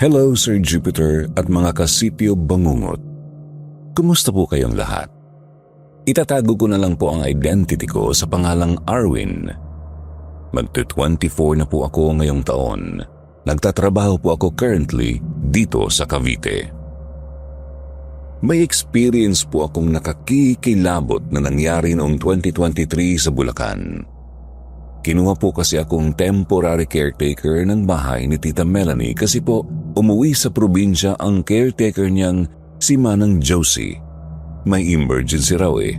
Hello Sir Jupiter at mga kasipyo bangungot. Kumusta po kayong lahat? Itatago ko na lang po ang identity ko sa pangalang Arwin. Magte-24 na po ako ngayong taon. Nagtatrabaho po ako currently dito sa Cavite. May experience po akong nakakikilabot na nangyari noong 2023 sa Bulacan. Kinuha po kasi akong temporary caretaker ng bahay ni Tita Melanie kasi po umuwi sa probinsya ang caretaker niyang si Manang Josie. May emergency raw eh.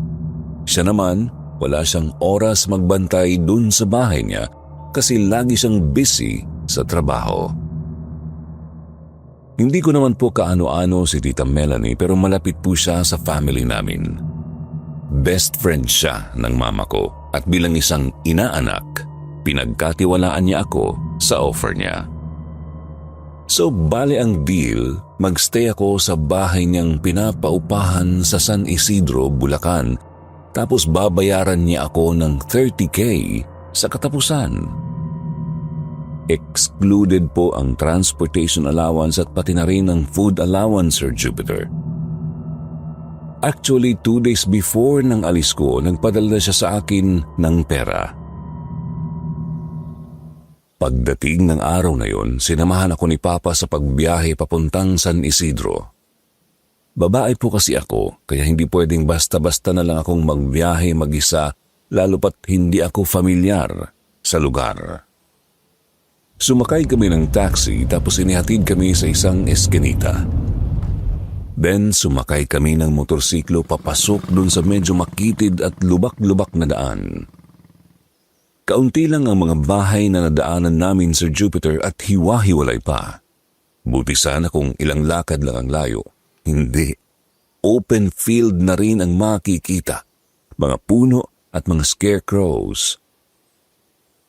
Siya naman, wala siyang oras magbantay dun sa bahay niya kasi lagi siyang busy sa trabaho. Hindi ko naman po kaano-ano si Tita Melanie pero malapit po siya sa family namin. Best friend siya ng mama ko at bilang isang inaanak, pinagkatiwalaan niya ako sa offer niya. So bale ang deal, magstay ako sa bahay niyang pinapaupahan sa San Isidro, Bulacan, tapos babayaran niya ako ng 30K sa katapusan. Excluded po ang transportation allowance at pati na rin ang food allowance, Sir Jupiter. Actually, 2 days before ng alis ko, nagpadala siya sa akin ng pera. Pagdating ng araw na yon, sinamahan ako ni Papa sa pagbiyahe papuntang San Isidro. Babae po kasi ako, kaya hindi pwedeng basta-basta na lang akong magbiyahe mag-isa, lalo pat hindi ako familiar sa lugar. Sumakay kami ng taxi tapos inihatid kami sa isang eskinita. Then sumakay kami ng motorsiklo papasok dun sa medyo makitid at lubak-lubak na daan. Kaunti lang ang mga bahay na nadaanan namin, Sir Jupiter, at hiwa-hiwalay pa. Buti sana kung ilang lakad lang ang layo. Hindi. Open field na rin ang makikita. Mga puno at mga scarecrows.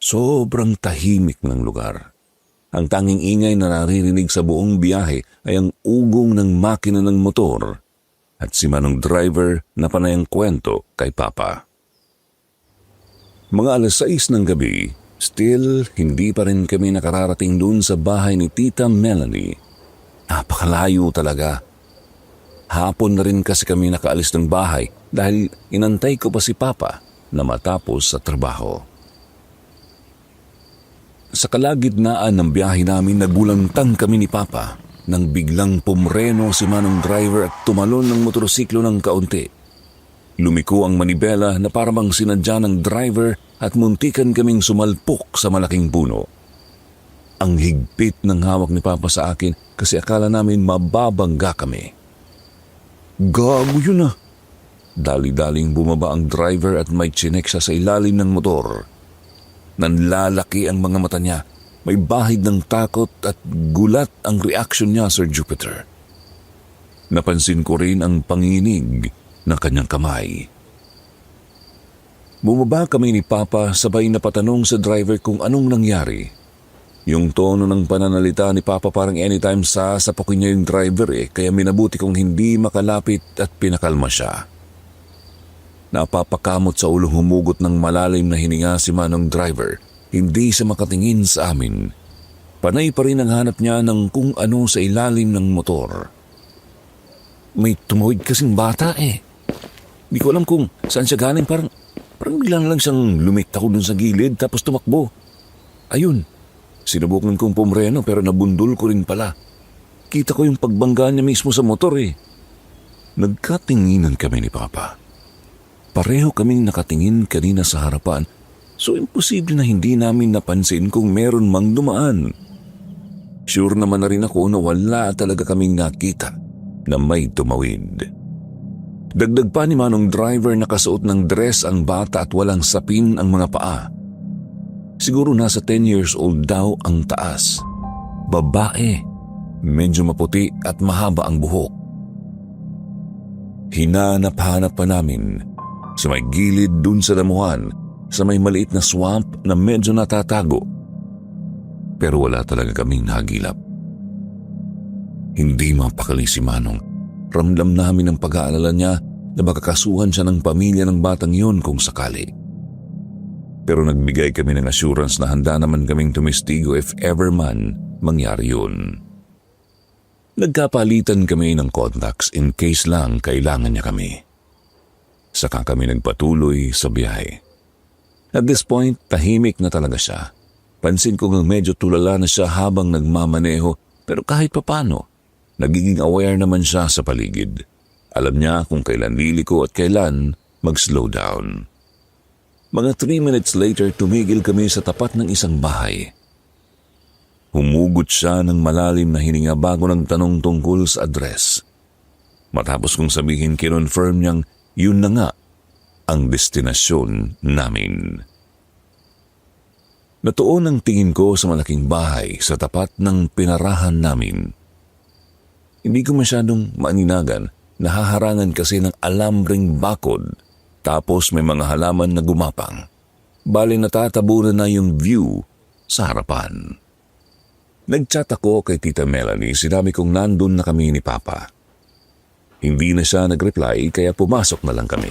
Sobrang tahimik ng lugar. Ang tanging ingay na naririnig sa buong biyahe ay ang ugong ng makina ng motor at si Manong driver na panayang kwento kay Papa. Mga 6:00 ng gabi, still hindi pa rin kami nakararating dun sa bahay ni Tita Melanie. Napakalayo talaga. Hapon na rin kasi kami nakaalis ng bahay dahil inantay ko pa si Papa na matapos sa trabaho. Sa kalagitnaan ng biyahe namin, nagulantang kami ni Papa nang biglang pumreno si Manong driver at tumalon ng motorsiklo ng kaunti. Lumiko ang manibela na parang sinadya ng driver at muntikan kaming sumalpok sa malaking puno. Ang higpit ng hawak ni Papa sa akin kasi akala namin mababangga kami. Gago yun ah! Dali-daling bumaba ang driver at may chinek siya sa ilalim ng motor. Nanlalaki ang mga mata niya. May bahid ng takot at gulat ang reaksyon niya, Sir Jupiter. Napansin ko rin ang panginginig ng kanyang kamay. Bumaba kami ni Papa, sabay na patanong sa driver kung anong nangyari. Yung tono ng pananalita ni Papa parang anytime sasapukin niya yung driver kaya minabuti kong hindi makalapit at pinakalma siya. Napapakamot sa ulo, humugot ng malalim na hininga si Manong driver. Hindi siya makatingin sa amin. Panay pa rin ang hanap niya ng kung ano sa ilalim ng motor. May tumawid kasing bata Hindi ko alam kung saan siya galing. Parang bigla na lang siyang lumitaw dun sa gilid tapos tumakbo. Ayun, sinubukan kong pumreno pero nabundol ko rin pala. Kita ko yung pagbangga niya mismo sa motor Nagkatinginan kami ni Papa. Pareho kaming nakatingin kanina sa harapan, so imposible na hindi namin napansin kung meron mang dumaan. Sure naman na rin ako na wala talaga kaming nakita na may tumawid. Dagdag pa ni Manong driver, nakasuot ng dress ang bata at walang sapin ang mga paa. Siguro nasa 10 years old daw ang taas. Babae, medyo maputi at mahaba ang buhok. Hinanap-hanap pa namin sa may gilid dun sa damuhan, sa may maliit na swamp na medyo natatago. Pero wala talaga kaming nahagilap. Hindi mapakali si Manong. Ramdam namin ang pag-aalala niya na baka kasuhan siya ng pamilya ng batang yun kung sakali. Pero nagbigay kami ng assurance na handa naman kaming tumistigo if ever man mangyari yun. Nagkapalitan kami ng contacts in case lang kailangan niya kami. Saka kami nagpatuloy sa biyahe. At this point, tahimik na talaga siya. Pansin ko ngang medyo tulala na siya habang nagmamaneho, pero kahit papano, nagiging aware naman siya sa paligid. Alam niya kung kailan liliko at kailan mag-slow down. Mga 3 minutes later, tumigil kami sa tapat ng isang bahay. Humugot siya ng malalim na hininga bago nagtanong tungkol sa address. Matapos kong sabihin, kinonfirm niyang yun na nga ang destinasyon namin. Natuon ang tingin ko sa malaking bahay sa tapat ng pinarahan namin. Hindi ko masyadong maaninagan, nahaharangan kasi ng alambreng bakod, tapos may mga halaman na gumapang. Bali natatabunan na yung view sa harapan. Nag-chat ako kay Tita Melanie, sinabi kong nandun na kami ni Papa. Hindi na siya nag-reply kaya pumasok na lang kami.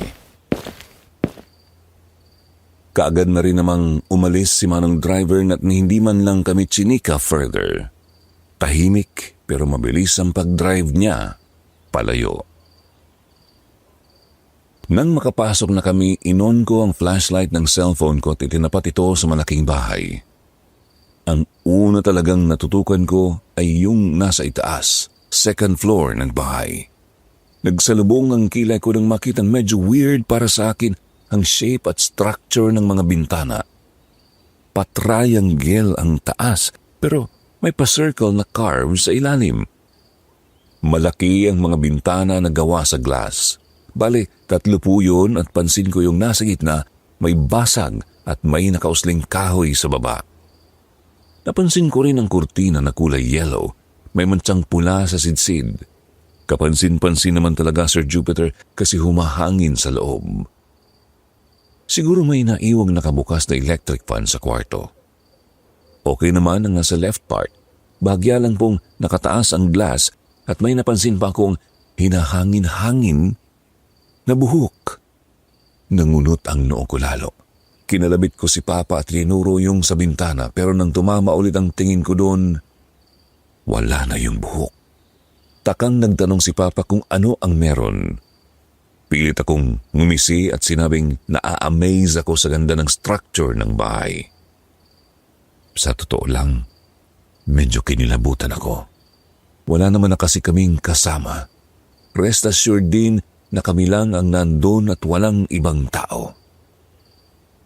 Kaagad na rin namang umalis si Manong driver at hindi man lang kami chinika further. Tahimik pero mabilis ang pag-drive niya palayo. Nang makapasok na kami, inon ko ang flashlight ng cellphone ko at itinapat ito sa malaking bahay. Ang una talagang natutukan ko ay yung nasa itaas, second floor ng bahay. Nagsalubong ang kilay ko nang makitang medyo weird para sa akin ang shape at structure ng mga bintana. Patriangle ang taas pero may pa-circle na carve sa ilalim. Malaki ang mga bintana na gawa sa glass. Bale, 3 po yun at pansin ko yung nasa gitna may basag at may nakausling kahoy sa baba. Napansin ko rin ang kurtina na kulay yellow, may mantsang pula sa sidsid. Kapansin-pansin naman talaga, Sir Jupiter, kasi humahangin sa loob. Siguro may naiwang nakabukas na electric fan sa kwarto. Okay naman ang nasa left part. Bahagya lang pong nakataas ang glass at may napansin pa akong hinahangin-hangin na buhok. Nangunot ang noo ko lalo. Kinalabit ko si Papa at linuro yung sa bintana pero nang tumama ulit ang tingin ko doon, wala na yung buhok. Takang nagtanong si Papa kung ano ang meron. Pilit akong ngumisi at sinabing naa-amaze ako sa ganda ng structure ng bahay. Sa totoo lang, medyo kinilabutan ako. Wala naman na kasi kaming kasama. Rest assured din na kami lang ang nandun at walang ibang tao.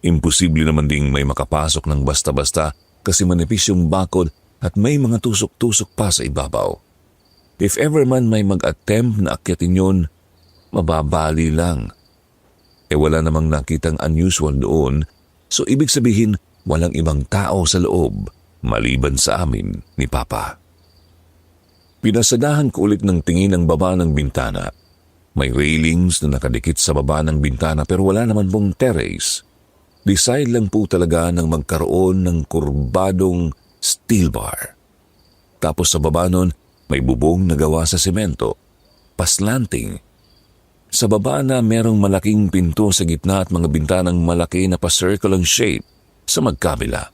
Imposible naman ding may makapasok ng basta-basta kasi manipis yung bakod at may mga tusok-tusok pa sa ibabaw. If ever man may mag-attempt na akyatin yun, mababali lang. Wala namang nakitang unusual doon, so ibig sabihin walang ibang tao sa loob maliban sa amin ni Papa. Pinasadahan ko ulit ng tingin ang baba ng bintana. May railings na nakadikit sa baba ng bintana pero wala naman pong terrace. Decide lang po talaga ng magkaroon ng kurbadong steel bar. Tapos sa baba nun, may bubong na gawa sa semento, paslanting. Sa baba na merong malaking pinto sa gitna at mga bintanang malaki na pa-circle ang shape sa magkabila.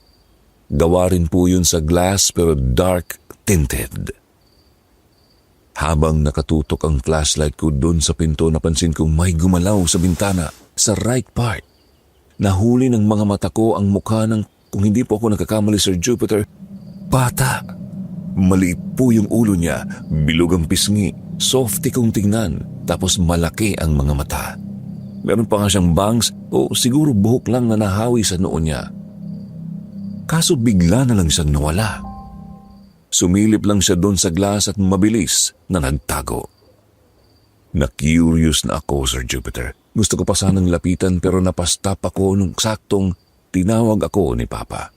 Gawa rin po yun sa glass pero dark tinted. Habang nakatutok ang flashlight ko doon sa pinto, napansin kong may gumalaw sa bintana sa right part. Nahuli ng mga mata ko ang mukha ng, kung hindi po ako nagkakamali, Sir Jupiter, bata. Maliit po yung ulo niya, bilog ang pisngi, softy kong tingnan, tapos malaki ang mga mata. Meron pa nga siyang bangs o siguro buhok lang na nahawi sa noo niya. Kaso bigla na lang siyang nawala. Sumilip lang siya doon sa glass at mabilis na nagtago. Na-curious na ako, Sir Jupiter. Gusto ko pa sanang lapitan pero napastop ako nung saktong tinawag ako ni Papa.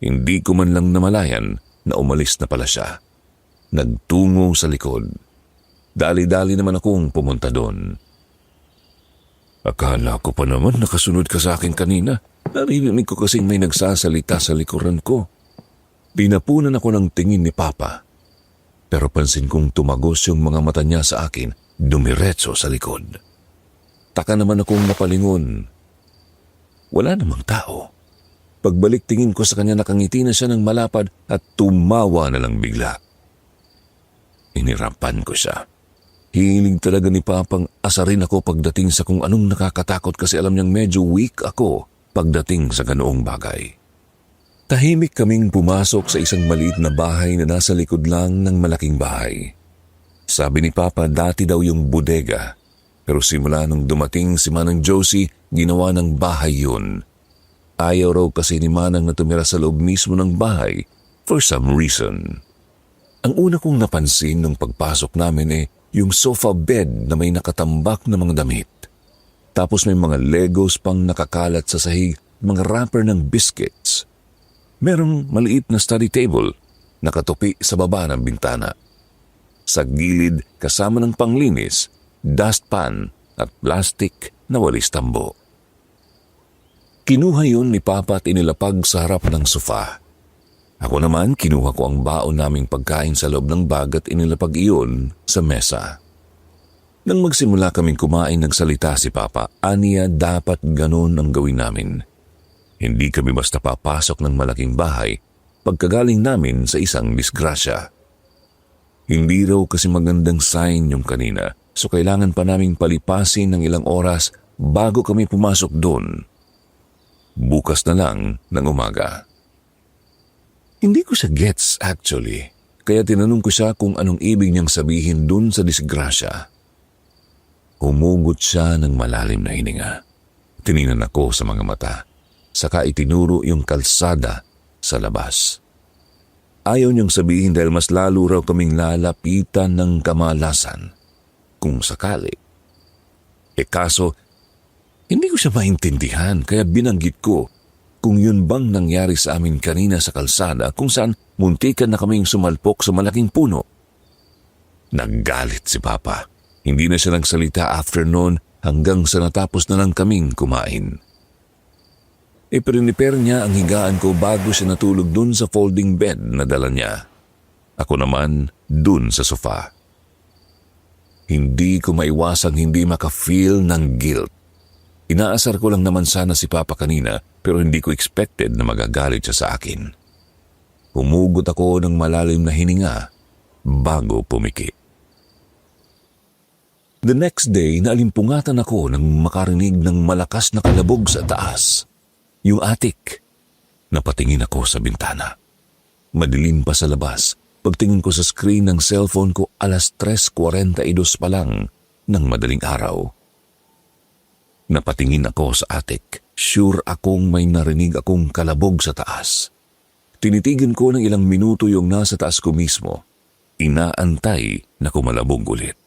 Hindi ko man lang namalayan na umalis na pala siya. Nagtungo sa likod. Dali-dali naman akong pumunta doon. Akala ko pa naman nakasunod ka sa akin kanina. Narinig ko kasing may nagsasalita sa likuran ko. Pinapunan ako ng tingin ni Papa. Pero pansin kong tumagos yung mga mata niya sa akin, dumiretso sa likod. Taka naman akong napalingon. Wala namang tao. Pagbalik tingin ko sa kanya, nakangiti na siya ng malapad at tumawa na lang bigla. Inirapan ko siya. Hiling talaga ni Papang asarin ako pagdating sa kung anong nakakatakot kasi alam niyang medyo weak ako pagdating sa ganoong bagay. Tahimik kaming pumasok sa isang maliit na bahay na nasa likod lang ng malaking bahay. Sabi ni Papa dati daw yung bodega, pero simula nung dumating si Manang Josie, ginawa ng bahay yun. Ayaw raw kasi ni Manang na tumira sa loob mismo ng bahay for some reason. Ang una kong napansin nung pagpasok namin yung sofa bed na may nakatambak na mga damit. Tapos may mga Legos pang nakakalat sa sahig, mga wrapper ng biscuits. Merong maliit na study table, nakatupi sa baba ng bintana. Sa gilid, kasama ng panglinis, dustpan at plastic na walis tambo. Kinuha yun ni Papa at inilapag sa harap ng sofa. Ako naman, kinuha ko ang baon naming pagkain sa loob ng bag at inilapag iyon sa mesa. Nang magsimula kaming kumain, nagsalita si Papa, aniya dapat ganun ang gawin namin. Hindi kami basta papasok ng malaking bahay pagkagaling namin sa isang disgrasya. Hindi raw kasi magandang sign yung kanina, so kailangan pa naming palipasin ng ilang oras bago kami pumasok doon. Bukas na lang ng umaga. Hindi ko siya gets actually, kaya tinanong ko siya kung anong ibig niyang sabihin dun sa disgrasya. Humugot siya ng malalim na hininga. Tininan ako sa mga mata, saka itinuro yung kalsada sa labas. Ayaw niyang sabihin dahil mas lalo raw kaming lalapitan ng kamalasan, kung sakali. Kaso, hindi ko siya maintindihan kaya binanggit ko kung yun bang nangyari sa amin kanina sa kalsada kung saan muntikan na kaming sumalpok sa malaking puno. Naggalit si Papa. Hindi na siya nagsalita after noon hanggang sa natapos na lang kaming kumain. Prepare niya ang higaan ko bago siya natulog dun sa folding bed na dala niya. Ako naman dun sa sofa. Hindi ko maiwasang hindi maka-feel ng guilt. Inaasar ko lang naman sana si Papa kanina pero hindi ko expected na magagalit siya sa akin. Humugot ako ng malalim na hininga bago pumiki. The next day, naalimpungatan ako nang makarinig ng malakas na kalabog sa taas. Yung attic. Napatingin ako sa bintana. Madilim pa sa labas. Pagtingin ko sa screen ng cellphone ko, 3:42 pa lang ng madaling araw. Napatingin ako sa attic. Sure akong may narinig akong kalabog sa taas. Tinitigan ko ng ilang minuto yung nasa taas ko mismo. Inaantay na kumalabog ulit.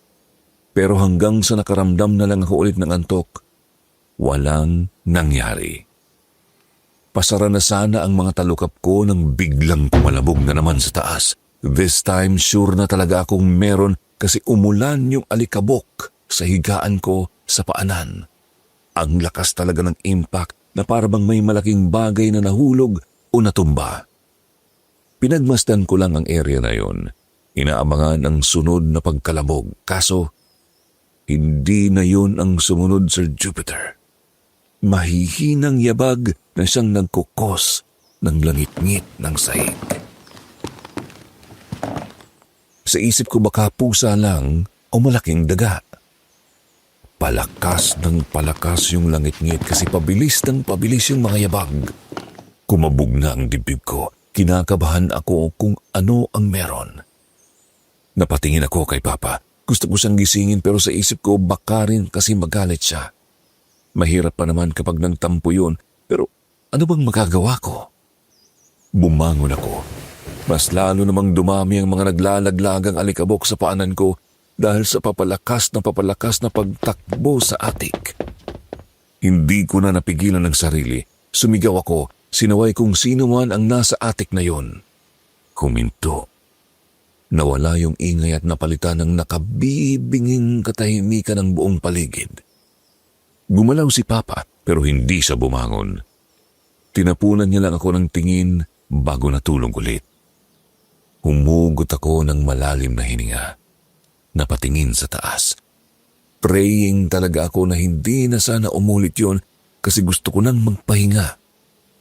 Pero hanggang sa nakaramdam na lang ako ulit ng antok, walang nangyari. Pasara na sana ang mga talukap ko nang biglang kumalabog na naman sa taas. This time, sure na talaga akong meron kasi umulan yung alikabok sa higaan ko sa paanan. Ang lakas talaga ng impact na parang may malaking bagay na nahulog o natumba. Pinagmasdan ko lang ang area na yon. Inaabangan ang sunod na pagkalabog. Kaso, hindi na yun ang sumunod, Sir Jupiter. Mahihinang yabag na siyang nagkukos ng langit-ngit ng sahig. Sa isip ko baka pusa lang o malaking daga. Palakas ng palakas yung langit-ngit kasi pabilis ng pabilis yung mga yabag. Kumabog na ang dibdib ko. Kinakabahan ako kung ano ang meron. Napatingin ako kay Papa. Gusto ko siyang gisingin pero sa isip ko baka rin kasi magalit siya. Mahirap pa naman kapag nagtampo yun pero ano bang magagawa ko? Bumangon ako. Mas lalo namang dumami ang mga naglalaglagang alikabok sa paanan ko dahil sa papalakas na pagtakbo sa attic. Hindi ko na napigilan ng sarili. Sumigaw ako, sinaway kung sino man ang nasa attic na yon. Huminto. Nawala yung ingay at napalitan ng nakabibinging katahimikan ng buong paligid. Gumalaw si Papa pero hindi siya bumangon. Tinapunan niya lang ako ng tingin bago natulog ulit. Humugot ako ng malalim na hininga. Napatingin sa taas. Praying talaga ako na hindi na sana umulit yon kasi gusto ko nang magpahinga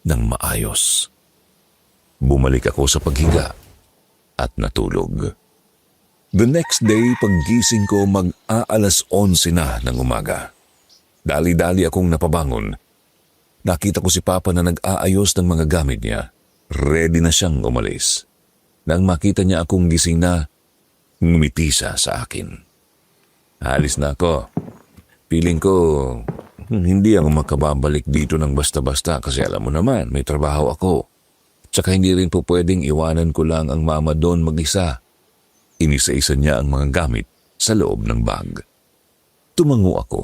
ng maayos. Bumalik ako sa paghinga at natulog. The next day, paggising ko mag-aalas 11 na ng umaga. Dali-dali akong napabangon. Nakita ko si Papa na nag-aayos ng mga gamit niya. Ready na siyang umalis. Nang makita niya akong gising na, ngumiti siya sa akin. Alis na ako. Feeling ko, hindi ako makababalik dito ng basta-basta kasi alam mo naman, may trabaho ako. Tsaka hindi rin po pwedeng iwanan ko lang ang mama doon mag-isa. Inisa-isa niya ang mga gamit sa loob ng bag. Tumango ako.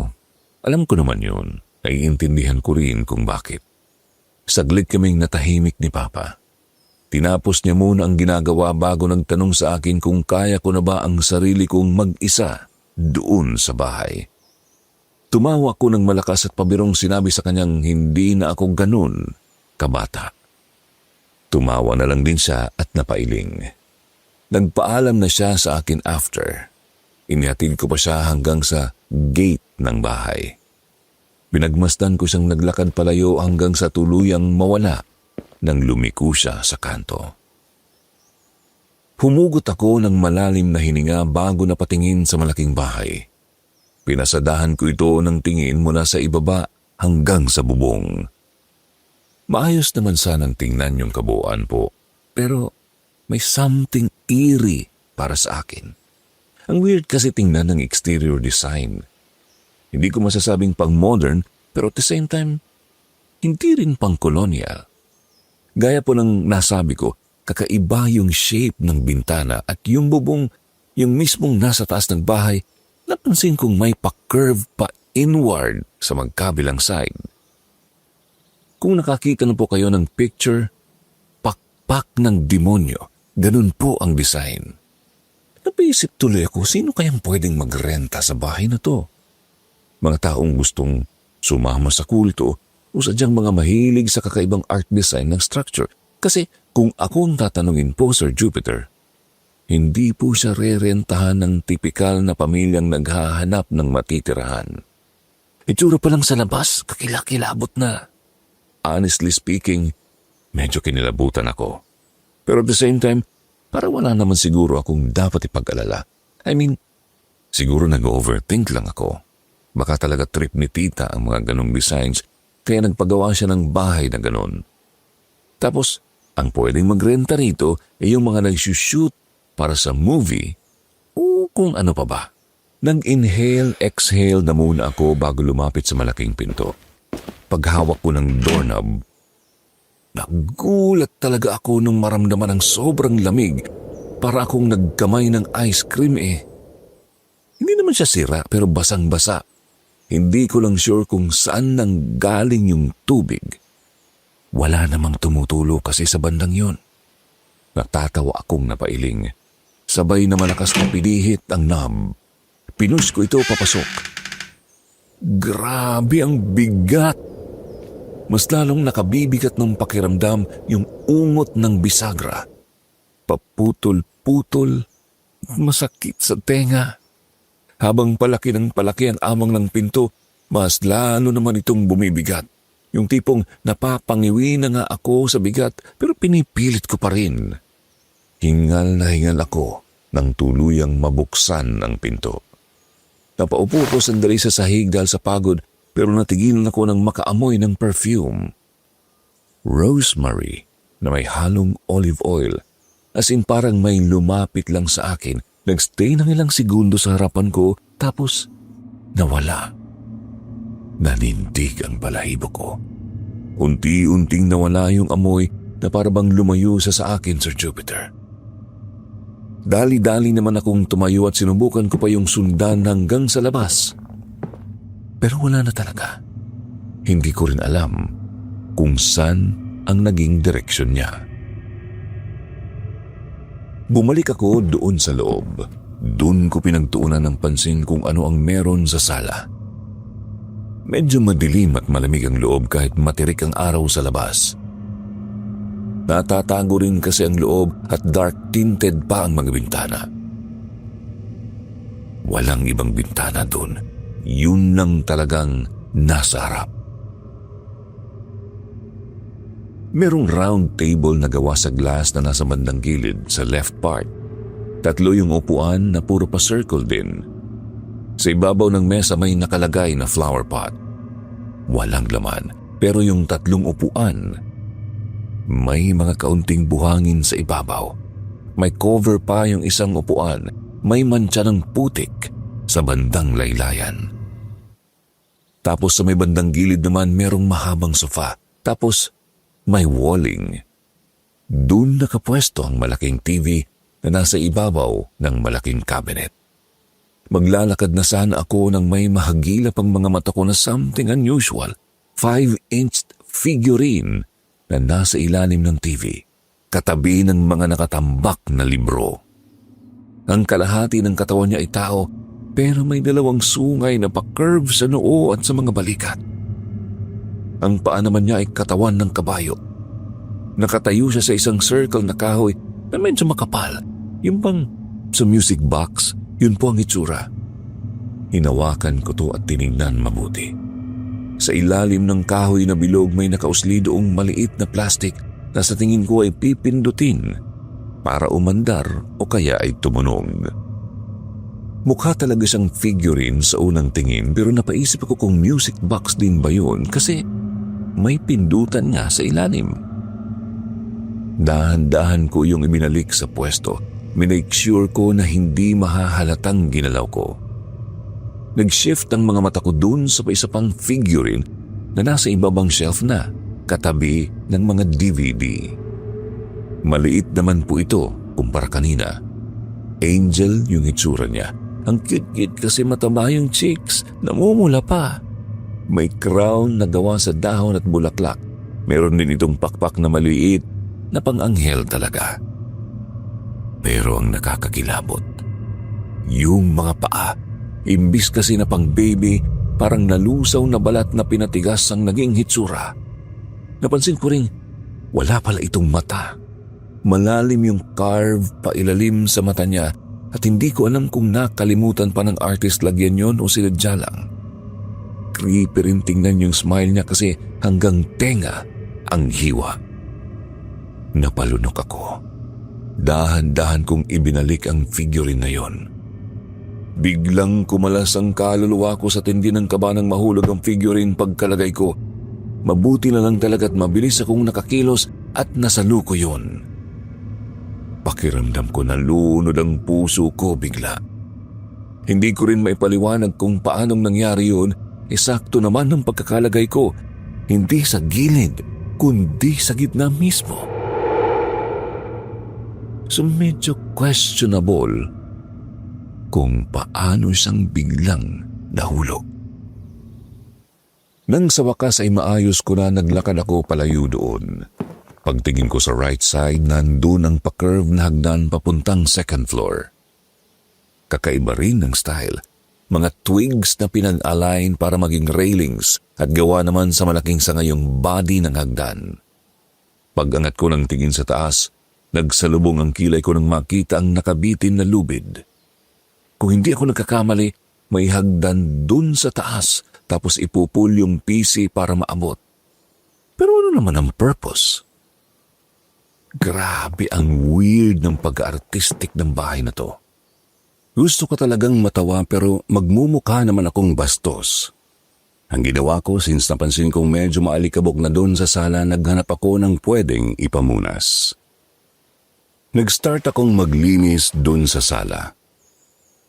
Alam ko naman yun. Naiintindihan ko rin kung bakit. Saglit kaming natahimik ni Papa. Tinapos niya muna ang ginagawa bago nagtanong sa akin kung kaya ko na ba ang sarili kong mag-isa doon sa bahay. Tumawa ko ng malakas at pabirong sinabi sa kanyang hindi na ako ganun kabata. Tumawa na lang din siya at napailing. Nagpaalam na siya sa akin after. Inihatid ko pa siya hanggang sa gate ng bahay. Binagmasdan ko siyang naglakad palayo hanggang sa tuluyang mawala nang lumiko siya sa kanto. Humugot ako ng malalim na hininga bago napatingin sa malaking bahay. Pinasadahan ko ito ng tingin mula sa ibaba hanggang sa bubong. Maayos naman sanang tingnan yung kabuuan po, pero may something eerie para sa akin. Ang weird kasi tingnan ng exterior design. Hindi ko masasabing pang-modern, pero at the same time, hindi rin pang-colonial. Gaya po ng nasabi ko, kakaiba yung shape ng bintana at yung bubong, yung mismong nasa taas ng bahay, napansin kong may pa-curve pa inward sa magkabilang side. Kung nakakita na po kayo ng picture, pakpak ng demonyo, ganun po ang design. Napaisip tuloy ako, sino kayang pwedeng magrenta sa bahay na to? Mga taong gustong sumama sa kulto o sadyang mga mahilig sa kakaibang art design ng structure. Kasi kung akong tatanungin po, Sir Jupiter, hindi po siya rerentahan ng tipikal na pamilyang naghahanap ng matitirahan. Itsura pa lang sa labas, kakilakilabot na. Honestly speaking, medyo kinilabutan ako. Pero at the same time, para wala naman siguro akong dapat ipag-alala. I mean, siguro nag-overthink lang ako. Baka talaga trip ni tita ang mga ganong designs, kaya nagpagawa siya ng bahay na ganon. Tapos, ang pwedeng magrenta rito ay yung mga nag-shoot para sa movie o kung ano pa ba. Nag-inhale, exhale na muna ako bago lumapit sa malaking pinto. Paghawak ko ng doorknob, nagulat talaga ako nung maramdaman ng sobrang lamig para akong nagkamay ng ice cream eh. Hindi naman siya sira pero basang-basa. Hindi ko lang sure kung saan nang galing yung tubig. Wala namang tumutulo kasi sa bandang yon. Natatawa akong napailing. Sabay na malakas na pinihit ang knob. Pinush ko ito papasok. Grabe ang bigat! Mas lalong nakabibigat ng pakiramdam yung ungot ng bisagra. Paputol-putol, masakit sa tenga. Habang palaki ng palaki ang amang ng pinto, mas lalo naman itong bumibigat. Yung tipong napapangiwi na nga ako sa bigat pero pinipilit ko pa rin. Hingal na hingal ako nang tuluyang mabuksan ang pinto. Napaupo ko sandali sa sahig dahil sa pagod pero natigilan ako ng makaamoy ng perfume. Rosemary na may halong olive oil, as in parang may lumapit lang sa akin. Nagstay ng ilang segundo sa harapan ko tapos nawala. Nanindig ang balahibo ko. Unti-unting nawala yung amoy na parabang lumayo sa akin, Sir Jupiter. Dali-dali naman akong tumayo at sinubukan ko pa yung sundan hanggang sa labas. Pero wala na talaga. Hindi ko rin alam kung saan ang naging direksyon niya. Bumalik ako doon sa loob. Doon ko pinagtuunan ng pansin kung ano ang meron sa sala. Medyo madilim at malamig ang loob kahit matirik ang araw sa labas. Natatago rin kasi ang loob at dark-tinted pa ang mga bintana. Walang ibang bintana doon. Yun lang talagang nasa harap. Merong round table na gawa sa glass na nasa bandang gilid sa left part. Tatlo yung upuan na puro pa circle din. Sa ibabaw ng mesa may nakalagay na flower pot. Walang laman, pero yung tatlong upuan, may mga kaunting buhangin sa ibabaw. May cover pa yung isang upuan, may mantsa ng putik sa bandang laylayan. Tapos sa may bandang gilid naman merong mahabang sofa. Tapos may walling. Doon nakapwesto ang malaking TV na nasa ibabaw ng malaking cabinet. Maglalakad na sana ako nang may mahagilap ang mga mata ko na something unusual. 5-inch figurine na nasa ilalim ng TV, katabi ng mga nakatambak na libro. Ang kalahati ng katawan niya ay tao, pero may dalawang sungay na pa-curve sa noo at sa mga balikat. Ang paa naman niya ay katawan ng kabayo. Nakatayo siya sa isang circle na kahoy na medyo makapal. Yung bang sa music box, yun po ang itsura. Hinawakan ko to at tinignan mabuti. Sa ilalim ng kahoy na bilog may nakausli doong maliit na plastic na sa tingin ko ay pipindutin para umandar o kaya ay tumunog. Mukha talaga siyang figurine sa unang tingin pero napaisip ako kung music box din ba yun kasi may pindutan nga sa ilalim. Dahan-dahan ko yung ibinalik sa pwesto. Minake sure ko na hindi mahahalatang ginalaw ko. Nag-shift ang mga mata ko dun sa isa pang figurine na nasa ibabang shelf na katabi ng mga DVD. Maliit naman po ito kumpara kanina. Angel yung itsura niya. Ang cute-cute kasi mataba yung cheeks, namumula pa. May crown na gawa sa dahon at bulaklak. Meron din itong pakpak na maliit na pang-anghel talaga. Pero ang nakakakilabot, yung mga paa, imbis kasi na pang baby, parang nalusaw na balat na pinatigas ang naging hitsura. Napansin ko ring wala pala itong mata. Malalim yung carve pailalim sa mata niya at hindi ko alam kung nakalimutan pa ng artist lagyan yon o sinadya lang. Creepy rin tingnan yung smile niya kasi hanggang tenga ang hiwa. Napalunok ako. Dahan-dahan kong ibinalik ang figurine na yon. Biglang kumalas ang kaluluwa ko sa tindi ng kaba nang mahulog ang figurine pagkalagay ko. Mabuti na lang talaga't mabilis akong nakakilos at nasaluko yon. Pakiramdam ko na lunod ang puso ko bigla. Hindi ko rin maipaliwanag kung paanong nangyari yun. Eksakto naman ang pagkakalagay ko. Hindi sa gilid, kundi sa gitna mismo. So medyo questionable kung paano siyang biglang nahulog. Nang sa wakas ay maayos ko na naglakad ako palayo doon. Pagtingin ko sa right side, nandun ang pa-curve na hagdan papuntang second floor. Kakaiba rin ng style. Mga twigs na pinag-align para maging railings at gawa naman sa malaking sanga yung body ng hagdan. Pag-angat ko ng tingin sa taas, nagsalubong ang kilay ko nang makita ang nakabitin na lubid. Kung hindi ako nagkakamali, may hagdan dun sa taas tapos ipupul yung PC para maabot. Pero ano naman ang purpose? Grabe ang weird ng pag-artistic ng bahay na to. Gusto ko talagang matawa pero magmumukha naman akong bastos. Ang ginawa ko since napansin kong medyo maalikabok na doon sa sala, naghanap ako ng pwedeng ipamunas. Nag-start akong maglinis doon sa sala.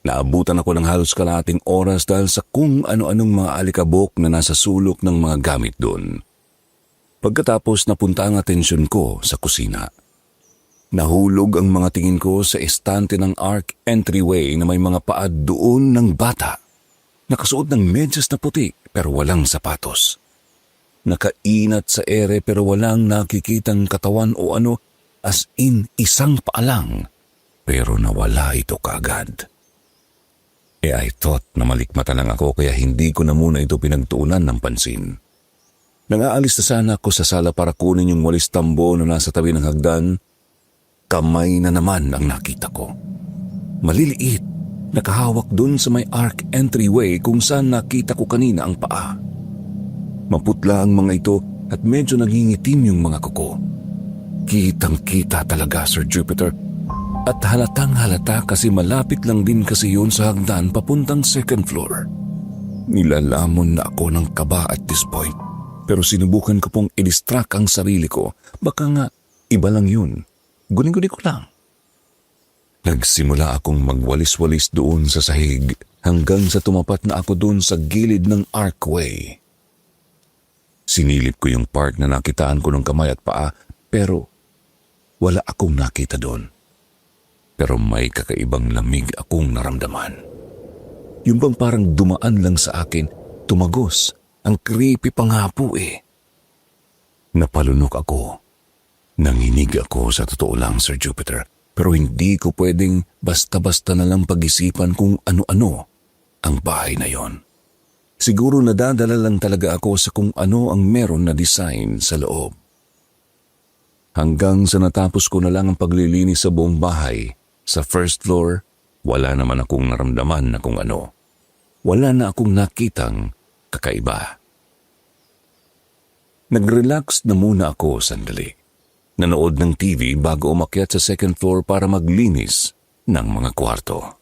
Naabutan ako ng halos kalahating oras dahil sa kung ano-anong mga alikabok na nasa sulok ng mga gamit doon. Pagkatapos napunta ang atensyon ko sa kusina. Nahulog ang mga tingin ko sa estante ng arc entryway na may mga paa doon ng bata. Nakasuot ng medyas na puti pero walang sapatos. Nakainat sa ere pero walang nakikitang katawan o ano, as in isang paa lang. Pero nawala ito kaagad. I thought na malikmata lang ako kaya hindi ko na muna ito pinagtuunan ng pansin. Nang-aalis na sana ako sa sala para kunin yung walis tambo na nasa tabi ng hagdan, kamay na naman ang nakita ko. Maliliit, nakahawak dun sa may arc entryway kung saan nakita ko kanina ang paa. Maputla ang mga ito at medyo nangingitim yung mga kuko. Kitang-kita talaga, Sir Jupiter. At halatang halata kasi malapit lang din kasi yun sa hagdan papuntang second floor. Nilalamon na ako ng kaba at this point. Pero sinubukan ko pong i-distract ang sarili ko. Baka nga iba lang yun. Guni-guni ko lang. Nagsimula akong magwalis-walis doon sa sahig hanggang sa tumapat na ako doon sa gilid ng archway. Sinilip ko yung part na nakitaan ko ng kamay at paa pero wala akong nakita doon. Pero may kakaibang lamig akong naramdaman. Yung bang parang dumaan lang sa akin, tumagos. Ang creepy pa nga po eh. Napalunok ako. Nanginig ako sa totoo lang, Sir Jupiter. Pero hindi ko pwedeng basta-basta na lang pag-isipan kung ano-ano ang bahay na yon. Siguro nadadala lang talaga ako sa kung ano ang meron na design sa loob. Hanggang sa natapos ko na lang ang paglilinis sa buong bahay, sa first floor, wala naman akong naramdaman na kung ano. Wala na akong nakitang kakaiba. Nag-relax na muna ako sandali. Nanood ng TV bago umakyat sa second floor para maglinis ng mga kwarto.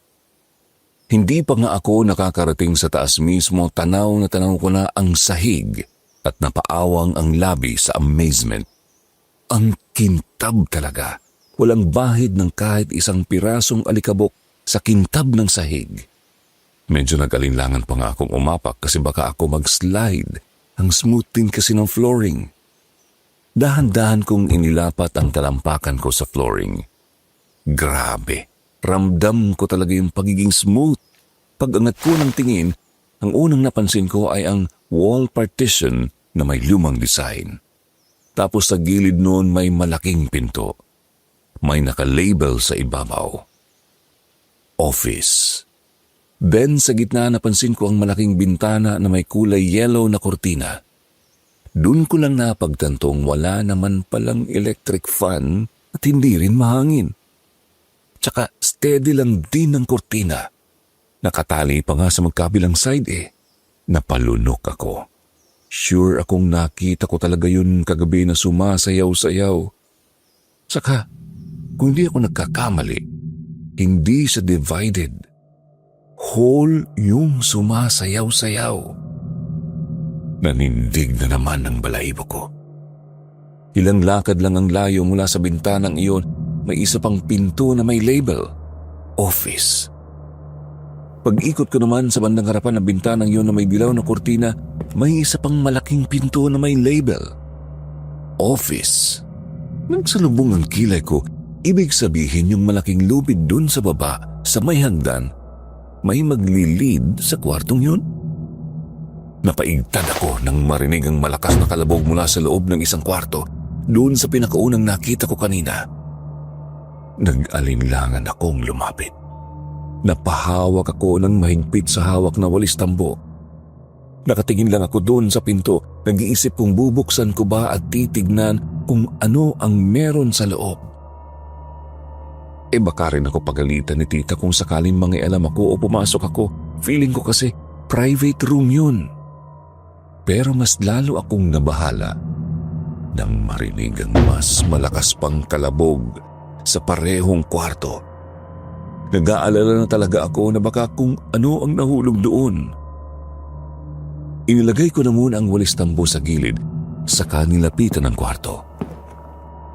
Hindi pa nga ako nakakarating sa taas mismo, tanaw na tanaw ko na ang sahig at napaawang ang labi sa amazement. Ang kintab talaga. Walang bahid ng kahit isang pirasong alikabok sa kintab ng sahig. Medyo nag-alinlangan pa nga akong umapak kasi baka ako mag-slide. Ang smooth din kasi ng flooring. Dahan-dahan kong inilapat ang talampakan ko sa flooring. Grabe, ramdam ko talaga yung pagiging smooth. Pag-angat ko ng tingin, ang unang napansin ko ay ang wall partition na may lumang design. Tapos sa gilid noon may malaking pinto. May naka-label sa ibabaw. Office. Then sa gitna napansin ko ang malaking bintana na may kulay yellow na kortina. Doon ko lang napagtantong wala naman palang electric fan at hindi rin mahangin. Tsaka steady lang din ang kortina. Nakatali pa nga sa magkabilang side eh. Napalunok ako. Sure akong nakita ko talaga yun kagabi na sumasayaw-sayaw. Saka, kung hindi ako nagkakamali, hindi siya divided. Whole yung sumasayaw-sayaw. Nanindig na naman ang balahibo ko. Ilang lakad lang ang layo mula sa bintanang iyon, may isa pang pinto na may label, Office. Pag-ikot ko naman sa bandang harapan ng bintanang iyon na may dilaw na kurtina, may isa pang malaking pinto na may label, Office. Nagsalubong ang kilay ko, ibig sabihin yung malaking lubid dun sa baba, sa may hagdan, may maglilid sa kwartong yun? Napaigtad ako nang marinig ang malakas na kalabog mula sa loob ng isang kwarto, doon sa pinakaunang nakita ko kanina. Nag-alinlangan akong lumapit. Napahawak ako ng mahigpit sa hawak na walis tambo. Nakatingin lang ako doon sa pinto, nag-iisip kung bubuksan ko ba at titignan kung ano ang meron sa loob. Baka rin ako pagalitan ni tita kung sakaling mangialam ako o pumasok ako. Feeling ko kasi private room yun. Pero mas lalo akong nabahala nang marinig ang mas malakas pang kalabog sa parehong kwarto. Nag-aalala na talaga ako na baka kung ano ang nahulog doon. Inilagay ko na muna ang walis tambo sa gilid, saka nilapitan ng kwarto.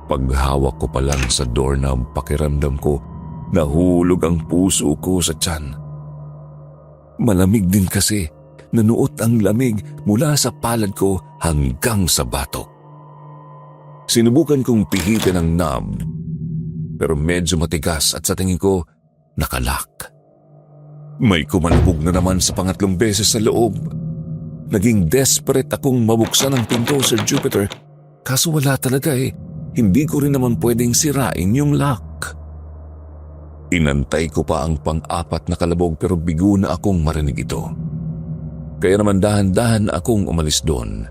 Paghawak ko pa lang sa doorknob, pakiramdam ko, nahulog ang puso ko sa tiyan. Malamig din kasi, nanuot ang lamig mula sa palad ko hanggang sa batok. Sinubukan kong pihitin ang knob, pero medyo matigas at sa tingin ko, nakalock. May kumalabog na naman sa pangatlong beses sa loob. Naging desperate akong mabuksan ang pinto, Sir Jupiter, kaso wala talaga eh. Hindi ko rin naman pwedeng sirain yung lock. Inantay ko pa ang pang-apat na kalabog pero bigo na akong marinig ito. Kaya naman dahan-dahan akong umalis doon.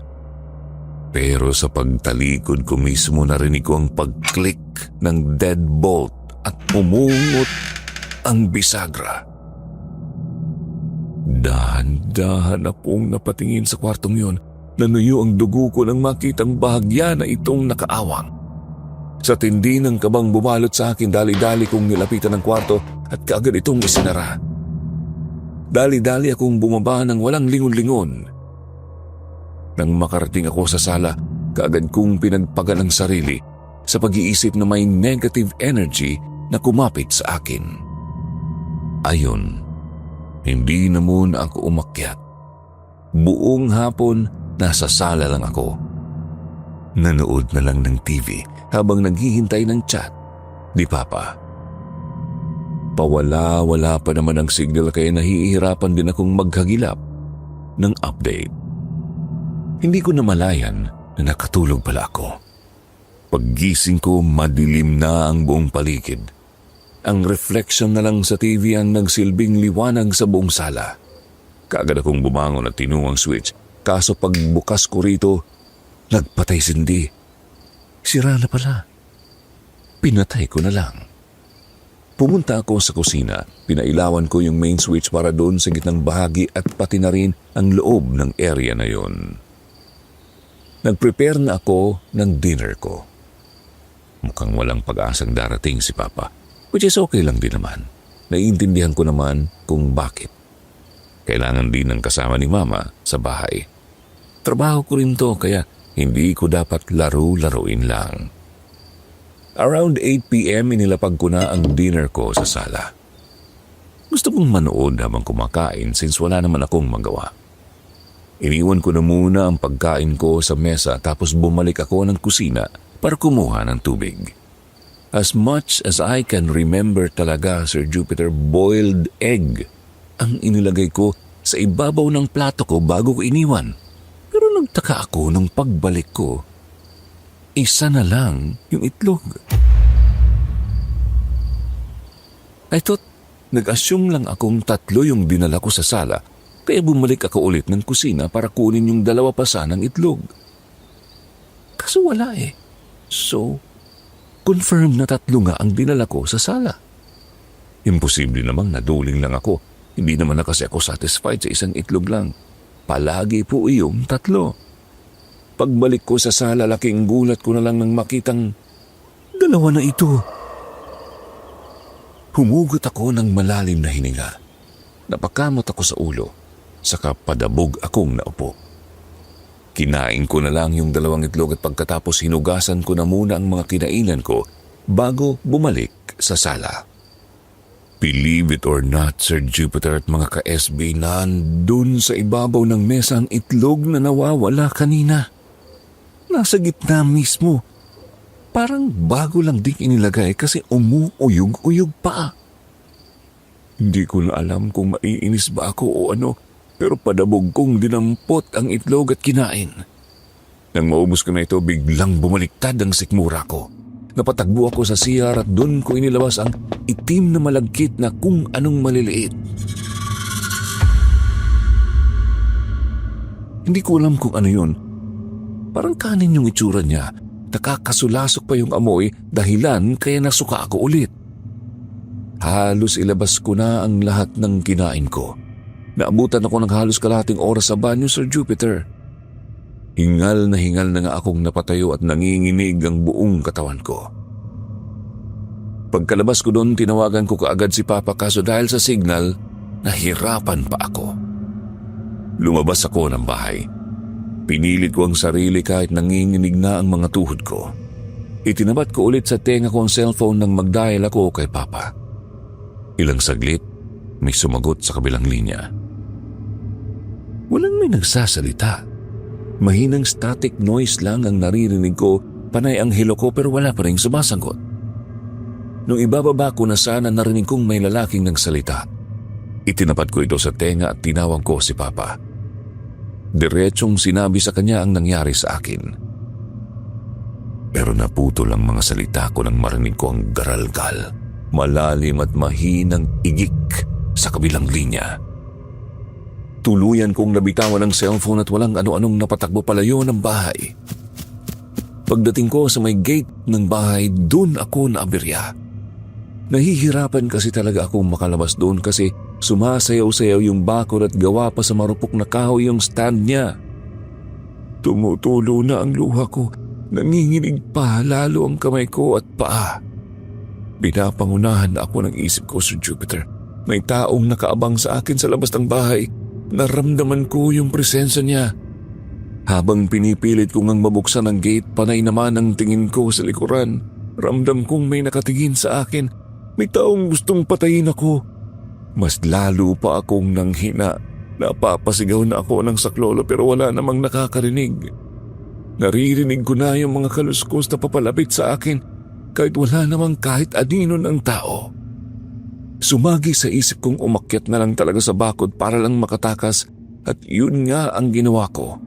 Pero sa pagtalikod ko mismo narinig ko ang pag-click ng deadbolt at umungot ang bisagra. Dahan-dahan akong napatingin sa kwartong yun. Nanuyo ang dugo ko nang makitang bahagya na itong nakaawang. Sa tindi ng kabang bumalot sa akin, dali-dali kong nilapitan ng kwarto at kaagad itong isinara. Dali-dali akong bumaba ng walang lingon-lingon. Nang makarating ako sa sala, kaagad kong pinagpagal ang sarili sa pag-iisip na may negative energy na kumapit sa akin. Ayon, hindi na muna ako umakyat. Buong hapon, nasa sala lang ako. Nanood na lang ng TV habang naghihintay ng chat ni Papa. Pawala-wala pa naman ang signal kaya nahihirapan din akong maghagilap ng update. Hindi ko namalayan na nakatulog pala ako. Paggising ko, madilim na ang buong paligid. Ang reflection na lang sa TV ang nagsilbing liwanag sa buong sala. Kaagad akong bumangon at tinungo ang switch. Kaso pagbukas ko rito, nagpatay sindi. Sira na pala. Pinatay ko na lang. Pumunta ako sa kusina. Pinailawan ko yung main switch para doon sa gitnang bahagi at pati na rin ang loob ng area na yon. Nag-prepare na ako ng dinner ko. Mukhang walang pag-asang darating si Papa, which is okay lang din naman. Naiintindihan ko naman kung bakit. Kailangan din ng kasama ni Mama sa bahay. Trabaho ko rin to kaya hindi ko dapat laro-laruin lang. Around 8 p.m. inilapag ko na ang dinner ko sa sala. Gusto kong manood habang kumakain since wala naman akong magawa. Iniwan ko na muna ang pagkain ko sa mesa tapos bumalik ako ng kusina para kumuha ng tubig. As much as I can remember talaga, Sir Jupiter, boiled egg ang inilagay ko sa ibabaw ng plato ko bago ko iniwan. Pero nagtaka ako nung pagbalik ko. Isa na lang yung itlog. I thought, nag-assume lang akong 3 yung dinala ko sa sala, kaya bumalik ako ulit ng kusina para kunin yung 2 pa sanang itlog. Kaso wala eh. So, confirm na 3 nga ang dinala ko sa sala. Imposible namang naduling lang ako. Hindi naman na kasi ako satisfied sa isang itlog lang. Palagi po iyong 3. Pagbalik ko sa sala, laking gulat ko na lang nang makitang 2 na ito. Humugot ako ng malalim na hininga. Napakamot ako sa ulo, saka padabog akong naupo. Kinain ko na lang yung 2 itlog at pagkatapos hinugasan ko na muna ang mga kinainan ko bago bumalik sa sala. Believe it or not, Sir Jupiter at mga ka-SB, nandun sa ibabaw ng mesa ang itlog na nawawala kanina. Nasa gitna mismo. Parang bago lang din inilagay kasi umuuyog-uyog pa. Hindi ko na alam kung maiinis ba ako o ano, pero padabog kong dinampot ang itlog at kinain. Nang maubos ko na ito, biglang bumaliktad ang sikmura ko. Napatagbo ako sa CR at doon ko inilabas ang itim na malagkit na kung anong maliliit. Hindi ko alam kung ano yun. Parang kanin yung itsura niya. Nakakasulasok pa yung amoy dahilan kaya nasuka ako ulit. Halos ilabas ko na ang lahat ng kinain ko. Naabutan ako ng halos kalahating oras sa banyo, Sir Jupiter. Hingal na nga akong napatayo at nanginginig ang buong katawan ko. Pagkalabas ko doon, tinawagan ko kaagad si Papa kaso dahil sa signal, nahirapan pa ako. Lumabas ako ng bahay. Pinilit ko ang sarili kahit nanginginig na ang mga tuhod ko. Itinabat ko ulit sa tenga ko ang cellphone nang mag-dial ako kay Papa. Ilang saglit, may sumagot sa kabilang linya. Walang may nagsasalita. Mahinang static noise lang ang naririnig ko, panay ang hilo ko pero wala pa rin sumasagot. Nung ibababa ko na sana, narinig kong may lalaking nagsalita. Itinapat ko ito sa tenga at tinawag ko si Papa. Diretsong sinabi sa kanya ang nangyari sa akin. Pero naputol ang mga salita ko nang marinig ko ang garalgal, malalim at mahinang igik sa kabilang linya. Tuluyan kong nabitawan ang cellphone at walang ano-anong napatakbo palayo ng bahay. Pagdating ko sa may gate ng bahay, doon ako naaberya. Nahihirapan kasi talaga akong makalabas doon kasi sumasayaw-sayaw yung bakod at gawa pa sa marupok na kahoy yung stand niya. Tumutulo na ang luha ko Nanginginig pa lalo ang kamay ko at paa. Pinapangunahan na ako ng isip ko, Sir Jupiter. May taong nakaabang sa akin sa labas ng bahay. Naramdaman ko yung presensya niya. Habang pinipilit kong ang mabuksan ang gate, panay naman ang tingin ko sa likuran. Ramdam kong may nakatingin sa akin. May taong gustong patayin ako. Mas lalo pa akong nanghina. Napapasigaw na ako ng saklolo pero wala namang nakakarinig. Naririnig ko na yung mga kaluskos na papalapit sa akin kahit wala namang kahit anino ng tao. Sumagi sa isip kong umakyat na lang talaga sa bakod para lang makatakas at yun nga ang ginawa ko.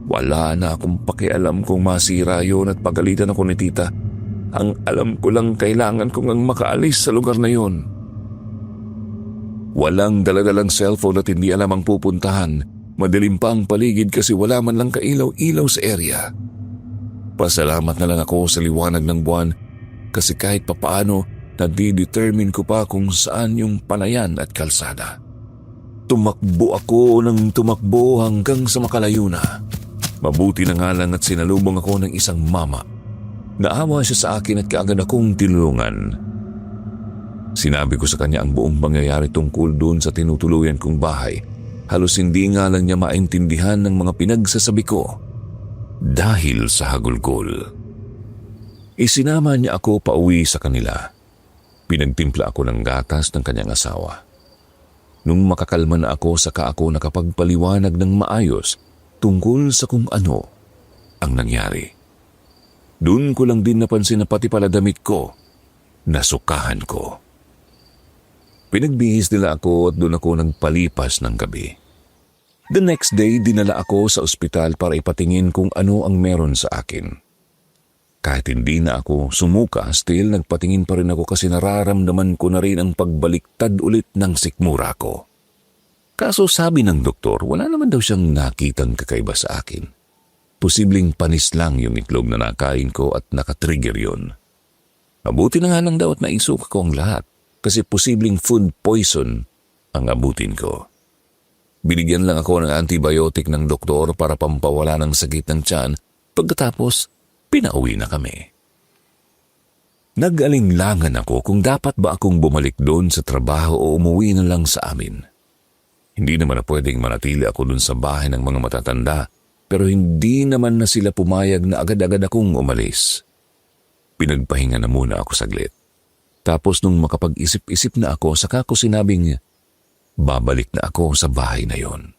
Wala na akong pakialam kung masira yun at pagalitan ako ni tita. Ang alam ko lang kailangan kong ang makaalis sa lugar na yun. Walang daladalang cellphone at hindi alam ang pupuntahan. Madilim pa ang paligid kasi wala man lang kailaw-ilaw sa area. Pasalamat na lang ako sa liwanag ng buwan kasi kahit papaano nadidetermine ko pa kung saan yung palayan at kalsada. Tumakbo ako ng tumakbo hanggang sa makalayo na. Mabuti na nga lang at sinalubong ako ng isang mama. Naawa siya sa akin at kaagad akong tinulungan. Sinabi ko sa kanya ang buong pangyayari tungkol doon sa tinutuluyan kong bahay. Halos hindi nga lang niya maintindihan ng mga pinagsasabi ko dahil sa hagulgol. Isinama niya ako pauwi sa kanila. Pinagtimpla ako ng gatas ng kanyang asawa. Nung makakalma na ako, saka ako nakapagpaliwanag ng maayos tungkol sa kung ano ang nangyari. Doon ko lang din napansin na pati pala damit ko, nasukahan ko. Pinagbihis nila ako at doon ako nagpalipas ng gabi. The next day, dinala ako sa ospital para ipatingin kung ano ang meron sa akin. Kahit hindi na ako sumuka, still nagpatingin pa rin ako kasi nararamdaman ko na rin ang pagbaliktad ulit ng sikmura ko. Kaso sabi ng doktor, wala naman daw siyang nakitang kakaiba sa akin. Posibleng panis lang yung itlog na nakain ko at nakatrigger yun. Mabuti na nga lang daw at naisuka ko ang lahat kasi posibleng food poison ang abutin ko. Binigyan lang ako ng antibiotic ng doktor para pampawala ng sakit ng tiyan. Pagkatapos, pinauwi na kami. Nag-alinlangan ako kung dapat ba akong bumalik doon sa trabaho o umuwi na lang sa amin. Hindi naman na pwedeng manatili ako doon sa bahay ng mga matatanda, pero hindi naman na sila pumayag na agad-agad akong umalis. Pinagpahinga na muna ako saglit. Tapos nung makapag-isip-isip na ako, saka ko sinabing, babalik na ako sa bahay na yon.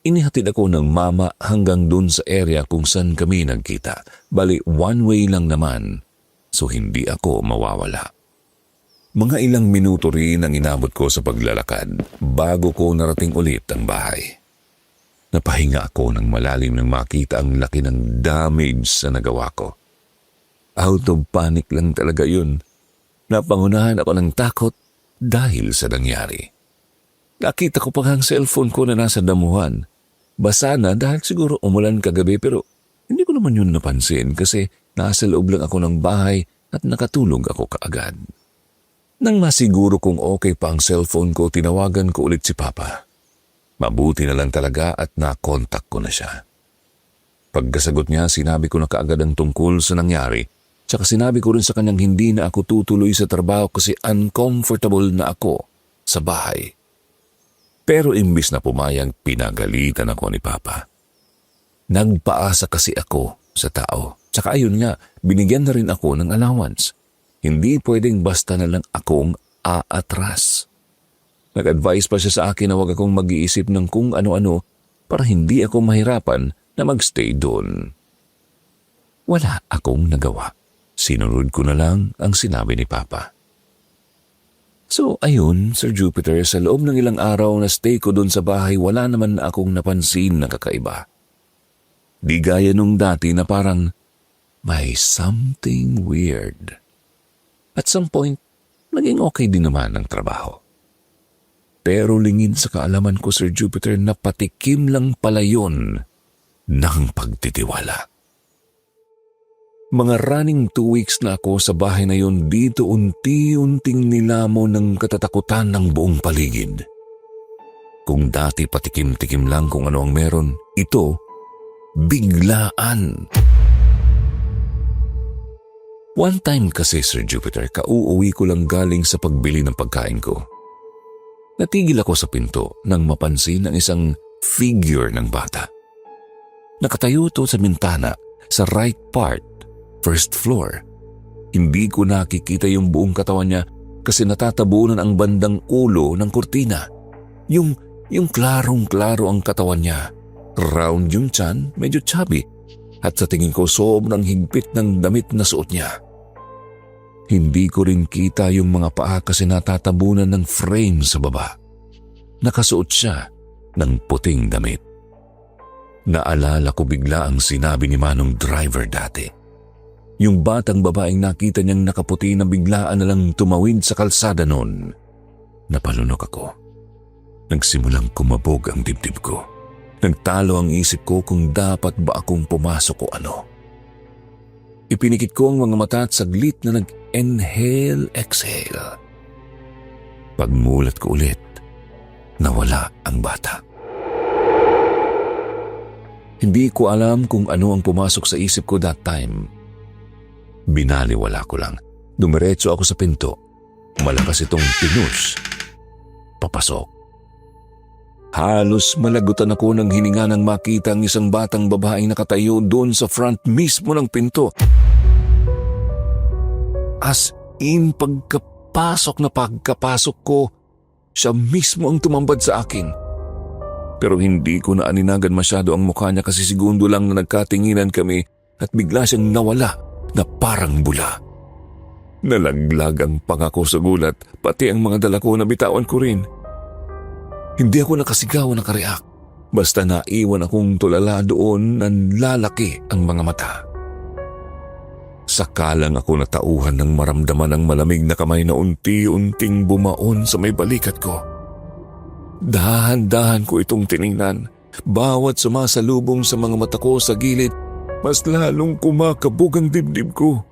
Inihatid ako ng mama hanggang dun sa area kung saan kami nagkita. Bali, one way lang naman, so hindi ako mawawala. Mga ilang minuto rin ang inabot ko sa paglalakad bago ko narating ulit ang bahay. Napahinga ako ng malalim nang makita ang laki ng damage sa nagawa ko. Out of panic lang talaga yun. Napangunahan ako ng takot dahil sa nangyari. Nakita ko pa ang cellphone ko na nasa damuhan. Basa na dahil siguro umulan kagabi pero hindi ko naman yun napansin kasi nasa loob lang ako ng bahay at nakatulog ako kaagad. Nang masiguro kung okay pa ang cellphone ko, tinawagan ko ulit si Papa. Mabuti na lang talaga at nakontak ko na siya. Pagkasagot niya, sinabi ko na kaagad ang tungkol sa nangyari. Tsaka sinabi ko rin sa kanyang hindi na ako tutuloy sa trabaho kasi uncomfortable na ako sa bahay. Pero imbis na pumayag, pinagalitan ako ni Papa. Nagpaasa kasi ako sa tao. Tsaka ayun nga, binigyan na rin ako ng allowance. Hindi pwedeng basta na lang akong aatras. Nag-advise pa siya sa akin na huwag akong mag-iisip ng kung ano-ano para hindi ako mahirapan na magstay doon. Wala akong nagawa. Sinunod ko na lang ang sinabi ni Papa. So ayun, Sir Jupiter, sa loob ng ilang araw na stay ko doon sa bahay, wala naman na akong napansin na kakaiba. Di gaya nung dati na parang may something weird. At some point, naging okay din naman ang trabaho. Pero lingid sa kaalaman ko, Sir Jupiter, napatikim lang pala yun ng pagtitiwala. Mga running 2 weeks na ako sa bahay na yun, dito unti-unting nilamo ng katatakutan ng buong paligid. Kung dati patikim-tikim lang kung ano ang meron, ito biglaan. One time kasi, Sir Jupiter, kauuwi ko lang galing sa pagbili ng pagkain ko. Natigil ako sa pinto nang mapansin ang isang figure ng bata. Nakatayo to sa bintana sa right part, first floor. Hindi ko nakikita yung buong katawan niya kasi natatabunan ang bandang ulo ng kurtina. Yung klarong-klaro ang katawan niya. Round yung tiyan, medyo chubby, at sa tingin ko sobrang higpit ng damit na suot niya. Hindi ko rin kita yung mga paa kasi natatabunan ng frame sa baba. Nakasuot siya ng puting damit. Naalala ko bigla ang sinabi ni Manong driver dati. Yung batang babaeng nakita niyang nakaputi na biglaan na lang tumawid sa kalsada noon. Napalunok ako. Nagsimulang kumabog ang dibdib ko. Nagtalo ang isip ko kung dapat ba akong pumasok o ano. Ipinikit ko ang mga mata at saglit na nag-inhale, exhale. Pagmulat ko ulit, nawala ang bata. Hindi ko alam kung ano ang pumasok sa isip ko that time. Binaliwala ko lang. Dumiretso ako sa pinto. Malakas itong pinus. Papasok. Halos malagutan ako ng hininga nang makita ang isang batang babaeng nakatayo doon sa front mismo ng pinto. As in, pagkapasok ko, siya mismo ang tumambad sa akin. Pero hindi ko na aninagan masyado ang mukha niya kasi segundo lang na nagkatinginan kami at bigla siyang nawala na parang bula. Nalaglag ang panga ko sa gulat, pati ang mga dala ko na bitawan ko rin. Hindi ako nakasigaw o nakareact. Basta naiwan akong tulala doon na lalaki ang mga mata. Saka lang ako natauhan ng maramdaman ang malamig na kamay na unti-unting bumaon sa may balikat ko. Dahan-dahan ko itong tiningnan. Bawat sumasalubong sa mga mata ko sa gilid, mas lalong kumakabog ang dibdib ko.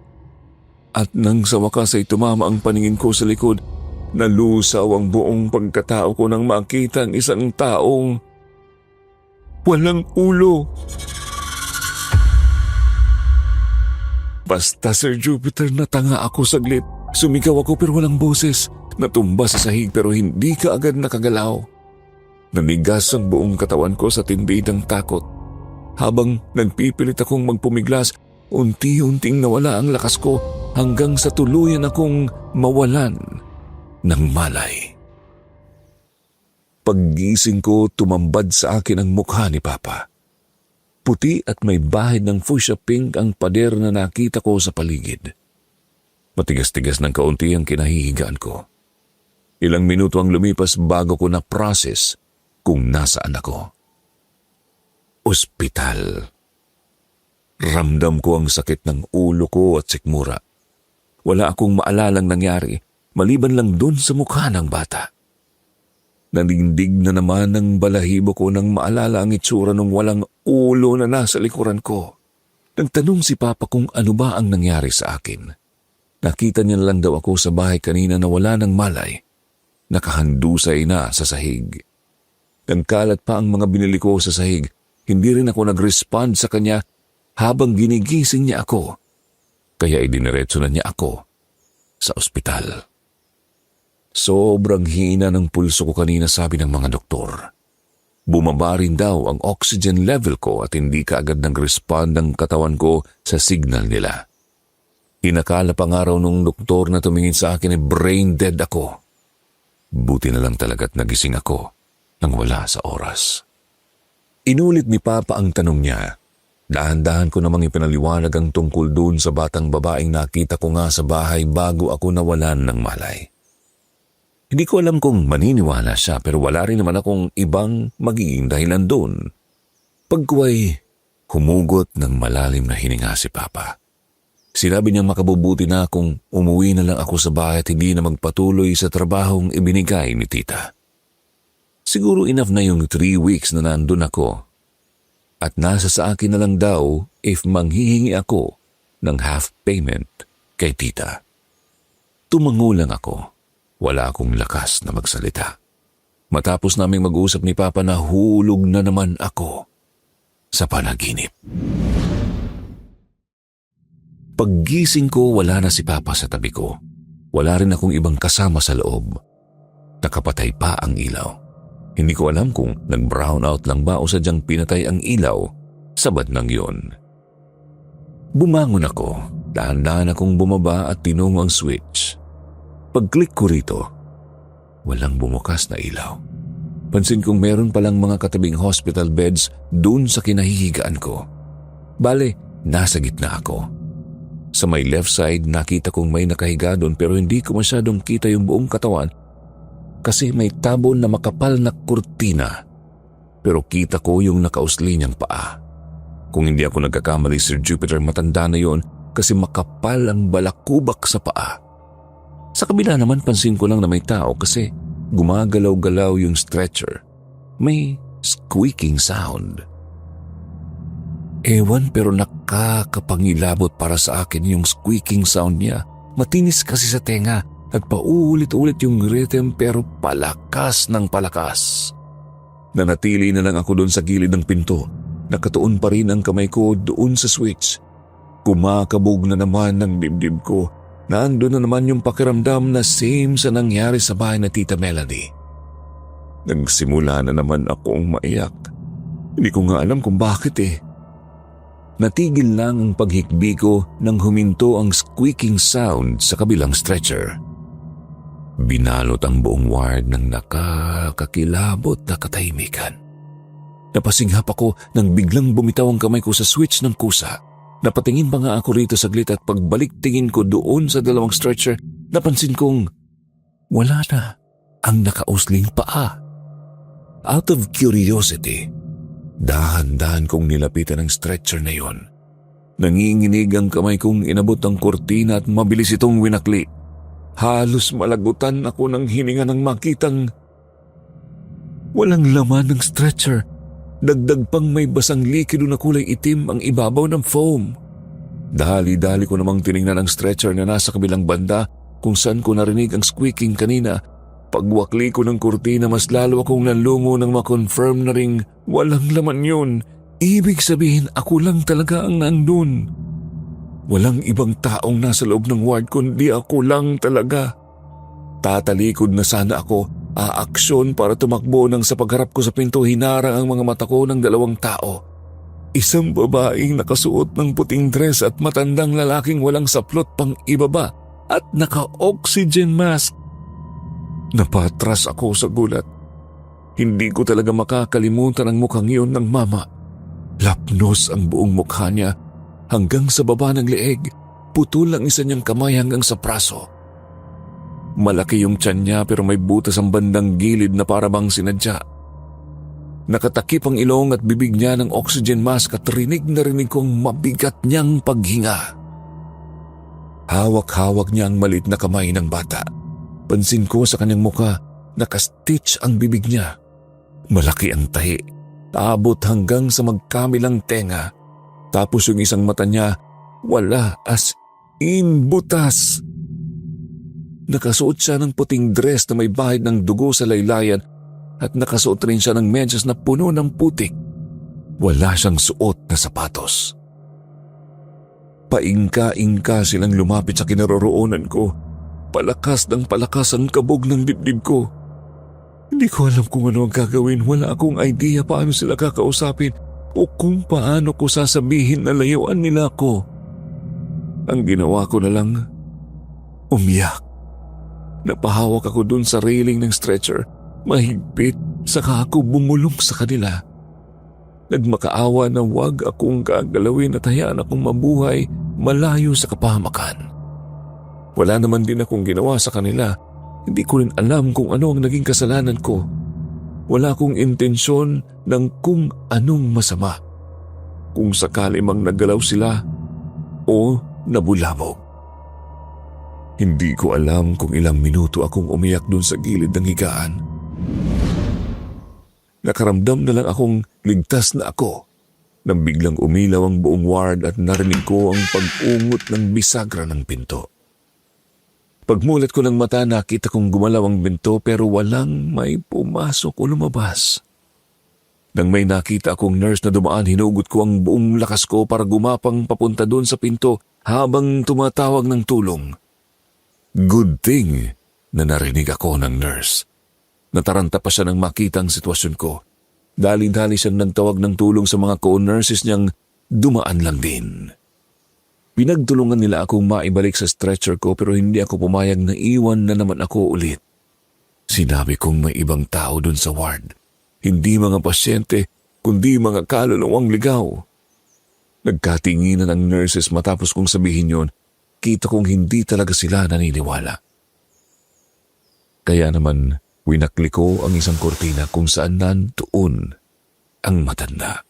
At nang sa wakas ay tumama ang paningin ko sa likod, nalusaw ang buong pagkatao ko nang makita ang isang taong walang ulo. Basta, Sir Jupiter, natanga ako saglit. Sumigaw ako pero walang boses. Natumba sa sahig pero hindi ka agad nakagalaw. Nanigas ang buong katawan ko sa tindi ng takot. Habang nagpipilit akong magpumiglas, unti-unting nawala ang lakas ko hanggang sa tuluyan akong mawalan ng malay. Paggising ko, tumambad sa akin ang mukha ni Papa. Puti at may bahid ng fuchsia pink ang pader na nakita ko sa paligid. Matigas-tigas ng kaunti ang kinahihigaan ko. Ilang minuto ang lumipas bago ko na-process kung nasaan ako. Ospital. Ramdam ko ang sakit ng ulo ko at sikmura. Wala akong maalalang nangyari, maliban lang dun sa mukha ng bata. Nanindig na naman ng balahibo ko nang maalala ang itsura ng walang ulo na nasa likuran ko. Nagtanong si Papa kung ano ba ang nangyari sa akin. Nakita niya lang daw ako sa bahay kanina na wala ng malay. Nakahandusay na sa sahig. Nagkalat pa ang mga binili ko sa sahig. Hindi rin ako nag-respond sa kanya habang ginigising niya ako. Kaya idiniretso na niya ako sa ospital. Sobrang hina ng pulso ko kanina, sabi ng mga doktor. Bumaba rin daw ang oxygen level ko at hindi kaagad nag-respond ang katawan ko sa signal nila. Inakala pa nga raw nung doktor na tumingin sa akin ay brain dead ako. Buti na lang talaga't nagising ako nang wala sa oras. Inulit ni Papa ang tanong niya. Dahan-dahan ko namang ipinaliwanag ang tungkol doon sa batang babaeng nakita ko nga sa bahay bago ako nawalan ng malay. Hindi ko alam kung maniniwala siya pero wala rin naman akong ibang magiging dahilan doon. Pagkuway, humugot ng malalim na hininga si Papa. Sinabi niyang makabubuti na kung umuwi na lang ako sa bahay at hindi na magpatuloy sa trabahong ibinigay ni Tita. Siguro enough na yung 3 weeks na nandun ako at nasa sa akin na lang daw if manghihingi ako ng half payment kay Tita. Tumango lang ako. Wala akong lakas na magsalita. Matapos naming mag-usap ni Papa, nahulog na naman ako sa panaginip. Paggising ko, wala na si Papa sa tabi ko. Wala rin akong ibang kasama sa loob. Nakapatay pa ang ilaw. Hindi ko alam kung nag-brown out lang ba o sadyang pinatay ang ilaw sa bandang yun. Bumangon ako. Dahan-dahan akong bumaba at tinungo ang switch. Pag-click ko rito, walang bumukas na ilaw. Pansin kong meron palang mga katabing hospital beds dun sa kinahihigaan ko. Bale, nasa gitna ako. Sa may left side, nakita kong may nakahiga doon pero hindi ko masyadong kita yung buong katawan kasi may tabon na makapal na kurtina. Pero kita ko yung nakausli niyang paa. Kung hindi ako nagkakamali, Sir Jupiter, matanda na yon kasi makapal ang balakubak sa paa. Sa kabila naman, pansin ko lang na may tao kasi gumagalaw-galaw yung stretcher. May squeaking sound. Ewan pero nakakapangilabot para sa akin yung squeaking sound niya. Matinis kasi sa tenga at paulit-ulit yung rhythm pero palakas ng palakas. Nanatili na lang ako doon sa gilid ng pinto. Nakatuon pa rin ang kamay ko doon sa switch. Kumakabog na naman ng dibdib ko. Nandun na naman yung pakiramdam na same sa nangyari sa bahay na Tita Melody. Nagsimula na naman akong maiyak. Hindi ko nga alam kung bakit eh. Natigil lang ang paghikbi ko nang huminto ang squeaking sound sa kabilang stretcher. Binalot ang buong ward ng nakakakilabot na katahimikan. Napasinghap ako nang biglang bumitaw ang kamay ko sa switch ng kusa. Napatingin pa nga ako rito saglit at pagbalik tingin ko doon sa dalawang stretcher, napansin kong wala na ang nakausling paa. Out of curiosity, dahan-dahan kong nilapitan ang stretcher na yon. Nanginginig ang kamay kong inabot ang kurtina at mabilis itong winakli. Halos malagutan ako ng hininga nang makitang walang laman ng stretcher. Dagdag pang may basang likido na kulay itim ang ibabaw ng foam. Dali-dali ko namang tiningnan ang stretcher na nasa kabilang banda kung saan ko narinig ang squeaking kanina. Pagwakli ko ng kurtina, mas lalo akong nanlungo nang makonfirm na ring walang laman yun. Ibig sabihin ako lang talaga ang nandun. Walang ibang taong nasa loob ng ward kundi ako lang talaga. Tatalikod na sana ako. Aaksyon para tumakbo nang sa pagharap ko sa pinto hinarang ang mga mata ko ng dalawang tao. Isang babaeng nakasuot ng puting dress at matandang lalaking walang saplot pang ibaba at naka-oxygen mask. Napatras ako sa gulat. Hindi ko talaga makakalimutan ang mukhang iyon ng mama. Lapnos ang buong mukha niya hanggang sa baba ng leeg. Putol ang isa niyang kamay hanggang sa braso. Malaki yung tiyan niya pero may butas ang bandang gilid na para bang sinadya. Nakatakip ang ilong at bibig niya ng oxygen mask at rinig na rinig kong mabigat niyang paghinga. Hawak-hawak niya ang maliit na kamay ng bata. Pansin ko sa kanyang muka, nakastitch ang bibig niya. Malaki ang tahi, abot hanggang sa magkamilang tenga. Tapos yung isang mata niya, wala as in butas. Nakasuot siya ng puting dress na may bahid ng dugo sa laylayan at nakasuot rin siya ng medyas na puno ng putik. Wala siyang suot na sapatos. Paingka-ingka silang lumapit sa kinaroroonan ko. Palakas ng palakas ang kabog ng dibdib ko. Hindi ko alam kung ano ang gagawin. Wala akong idea paano sila kakausapin o kung paano ko sasabihin na layuan nila ako. Ang ginawa ko na lang, umiyak. Napahawak ako dun sa railing ng stretcher. Mahigpit, saka ako bumulong sa kanila. Nagmakaawa na wag akong gagalawin at hayaan akong mabuhay malayo sa kapahamakan. Wala naman din akong ginawa sa kanila. Hindi ko rin alam kung ano ang naging kasalanan ko. Wala akong intensyon ng kung anong masama. Kung sakali mang naggalaw sila o nabulabog. Hindi ko alam kung ilang minuto akong umiyak dun sa gilid ng higaan. Nakaramdam na lang akong ligtas na ako nang biglang umilaw ang buong ward at narinig ko ang pag-ungot ng bisagra ng pinto. Pagmulat ko ng mata, nakita kong gumalaw ang pinto pero walang may pumasok o lumabas. Nang may nakita akong nurse na dumaan, hinugot ko ang buong lakas ko para gumapang papunta doon sa pinto habang tumatawag ng tulong. Good thing na narinig ako ng nurse. Nataranta pa siya nang makita ang sitwasyon ko. Dali-dali siyang nagtawag ng tulong sa mga co-nurses niyang dumaan lang din. Pinagtulungan nila akong maibalik sa stretcher ko pero hindi ako pumayag na iwan na naman ako ulit. Sinabi kong may ibang tao doon sa ward. Hindi mga pasyente, kundi mga kaluluwang ligaw. Nagkatinginan ang nurses matapos kong sabihin yon. Kita kong hindi talaga sila naniniwala. Kaya naman, winakli ko ang isang kortina kung saan nandoon ang matanda.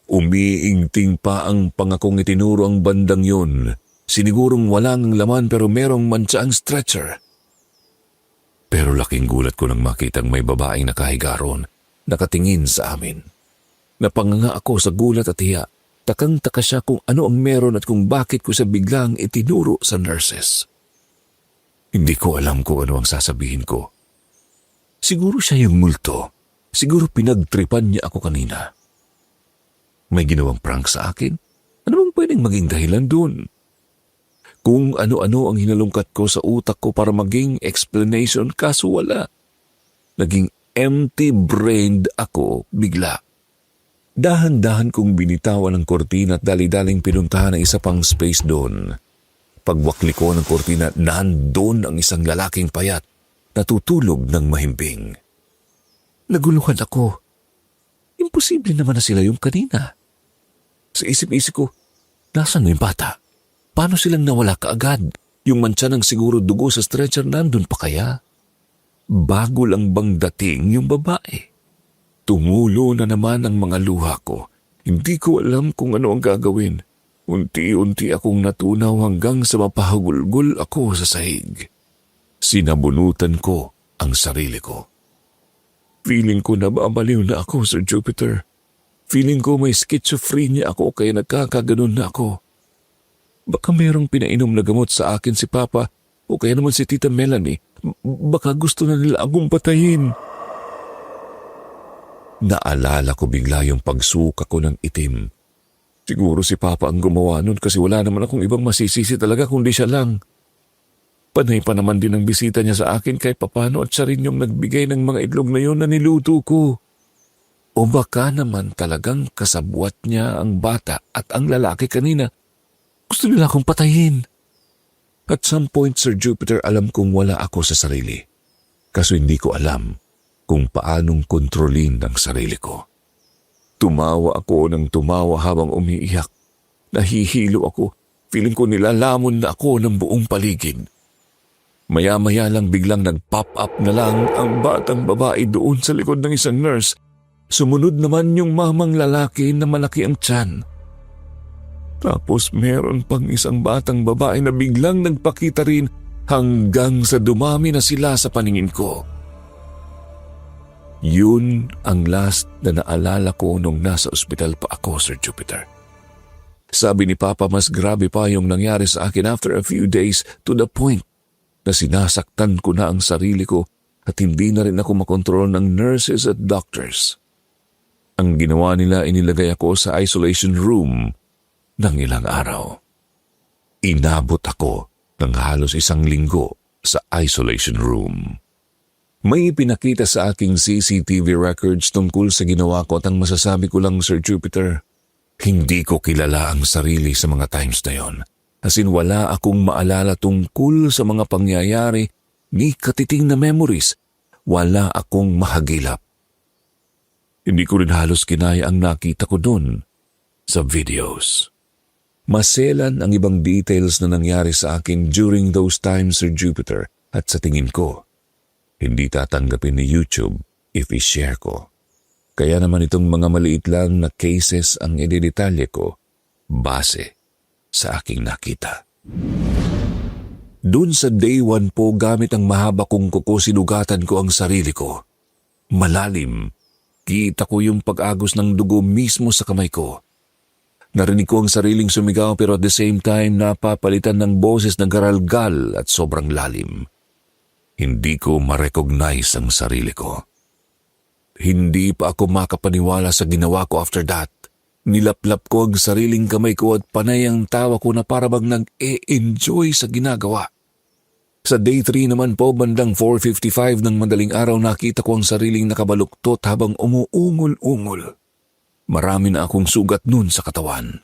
Umiingting pa ang pangakong itinuro ang bandang yun. Sinigurong walang laman pero merong mantsa ang stretcher. Pero laking gulat ko nang makitang may babaeng nakahiga roon, nakatingin sa amin. Napanganga ako sa gulat at hiya. Takang-taka siya kung ano ang meron at kung bakit ko siya biglang itinuro sa nurses. Hindi ko alam kung ano ang sasabihin ko. Siguro siya yung multo. Siguro pinagtripan niya ako kanina. May ginawang prank sa akin? Ano bang pwedeng maging dahilan dun? Kung ano-ano ang hinalungkat ko sa utak ko para maging explanation, kaso wala. Naging empty-brained ako bigla. Dahan-dahan kong binitawan ang kortina at dali-daling pinuntahan ang isa pang space doon. Pagwakli ko ng kortina, nandun ang isang lalaking payat, natutulog ng mahimbing. Naguluhan ako. Imposible naman na sila yung kanina. Sa isip-isip ko, nasaan yung bata? Paano silang nawala kaagad? Yung mantsa ng siguro dugo sa stretcher nandun pa kaya? Bago lang bang dating yung babae? Tumulo na naman ang mga luha ko. Hindi ko alam kung ano ang gagawin. Unti-unti akong natunaw hanggang sa mapahagulgol ako sa sahig. Sinabunutan ko ang sarili ko. Feeling ko na babaliw na ako, Sir Jupiter. Feeling ko may schizophrenia ako kaya nagkakaganon na ako. Baka merong pinainom na gamot sa akin si Papa o kaya naman si Tita Melanie. Baka gusto na nila akong patayin. Naalala ko bigla yung pagsuka ko ng itim. Siguro si Papa ang gumawa nun kasi wala naman akong ibang masisisi talaga kundi siya lang. Panay pa naman din ang bisita niya sa akin kahit papano at siya rin yung nagbigay ng mga itlog na yun na niluto ko. O baka naman talagang kasabwat niya ang bata at ang lalaki kanina. Gusto nila akong patayin. At some point, Sir Jupiter, alam kong wala ako sa sarili. Kaso hindi ko alam kung paanong kontrolin ang sarili ko. Tumawa ako ng tumawa habang umiiyak. Nahihilo ako. Feeling ko nilalamon na ako ng buong paligid. Maya-maya lang biglang nag-pop up na lang ang batang babae doon sa likod ng isang nurse. Sumunod naman yung mamang lalaki na malaki ang tiyan. Tapos meron pang isang batang babae na biglang nagpakita rin hanggang sa dumami na sila sa paningin ko. Yun ang last na naalala ko nung nasa ospital pa ako, Sir Jupiter. Sabi ni Papa mas grabe pa yung nangyari sa akin after a few days to the point na sinasaktan ko na ang sarili ko at hindi na rin ako makontrol ng nurses at doctors. Ang ginawa nila, inilagay ako sa isolation room ng ilang araw. Inabot ako ng halos 1 linggo sa isolation room. May pinakita sa aking CCTV records tungkol sa ginawa ko at ang masasabi ko lang, Sir Jupiter, hindi ko kilala ang sarili sa mga times na yon. As in wala akong maalala tungkol sa mga pangyayari ni katiting na memories. Wala akong mahagilap. Hindi ko rin halos kinaya ang nakita ko dun sa videos. Maselan ang ibang details na nangyari sa akin during those times, Sir Jupiter, at sa tingin ko, hindi tatanggapin ni YouTube if i-share ko. Kaya naman itong mga maliit lang na cases ang ididetalye ko base sa aking nakita. Doon sa day 1 po gamit ang mahaba kong kuko sinugatan ko ang sarili ko. Malalim, kita ko yung pag-agos ng dugo mismo sa kamay ko. Narinig ko ang sariling sumigaw pero at the same time napapalitan ng boses na garalgal at sobrang lalim. Hindi ko ma-recognize ang sarili ko. Hindi pa ako makapaniwala sa ginawa ko after that. Nilaplap ko ang sariling kamay ko at panay ang tawa ko na para bang nag-e-enjoy sa ginagawa. Sa day 3 naman po, bandang 4:55 ng madaling araw, nakita ko ang sariling nakabaluktot habang umuungol-ungol. Marami na akong sugat nun sa katawan.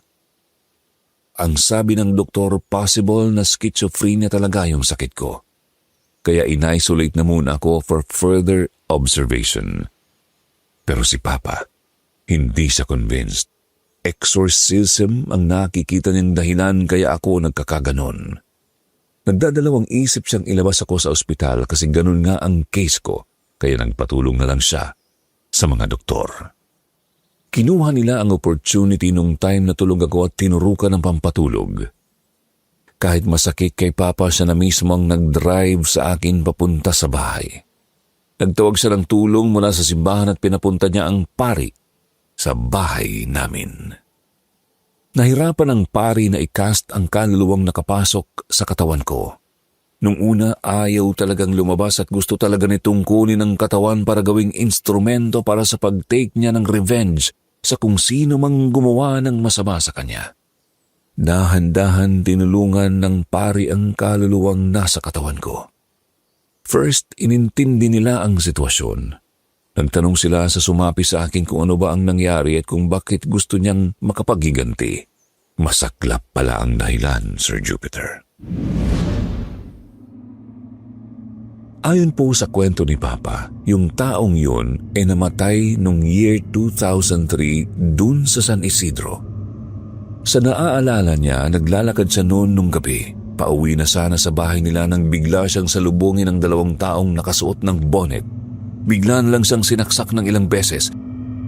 Ang sabi ng doktor, possible na schizophrenia talaga yung sakit ko. Kaya in-isolate na muna ako for further observation. Pero si Papa, hindi siya convinced. Exorcism ang nakikita niyang dahilan kaya ako nagkakaganon. Nagdadalawang isip siyang ilabas ako sa ospital kasi ganun nga ang case ko, kaya nagpatulong na lang siya sa mga doktor. Kinuha nila ang opportunity nung time na tulog ako at tinurukan ng pampatulog. Kahit masakit kay Papa, siya na mismo ang nag-drive sa akin papunta sa bahay. Nagtawag siya ng tulong mula sa simbahan at pinapunta niya ang pari sa bahay namin. Nahirapan ang pari na i-cast ang kaluluwang nakapasok sa katawan ko. Nung una, ayaw talagang lumabas at gusto talaga nitong kunin ang katawan para gawing instrumento para sa pag-take niya ng revenge sa kung sino mang gumawa ng masama sa kanya. Dahan-dahan tinulungan ng pari ang kaluluwang nasa katawan ko. First, inintindi nila ang sitwasyon. Nagtanong sila sa sumapi sa akin kung ano ba ang nangyari at kung bakit gusto niyang makapaghiganti. Masaklap pala ang dahilan, Sir Jupiter. Ayon po sa kwento ni Papa, yung taong yun ay namatay noong year 2003 dun sa San Isidro. Sa naaalala niya, naglalakad siya noon nung gabi. Pauwi na sana sa bahay nila nang bigla siyang salubungin ng 2 taong nakasuot ng bonnet. Bigla na lang siyang sinaksak ng ilang beses.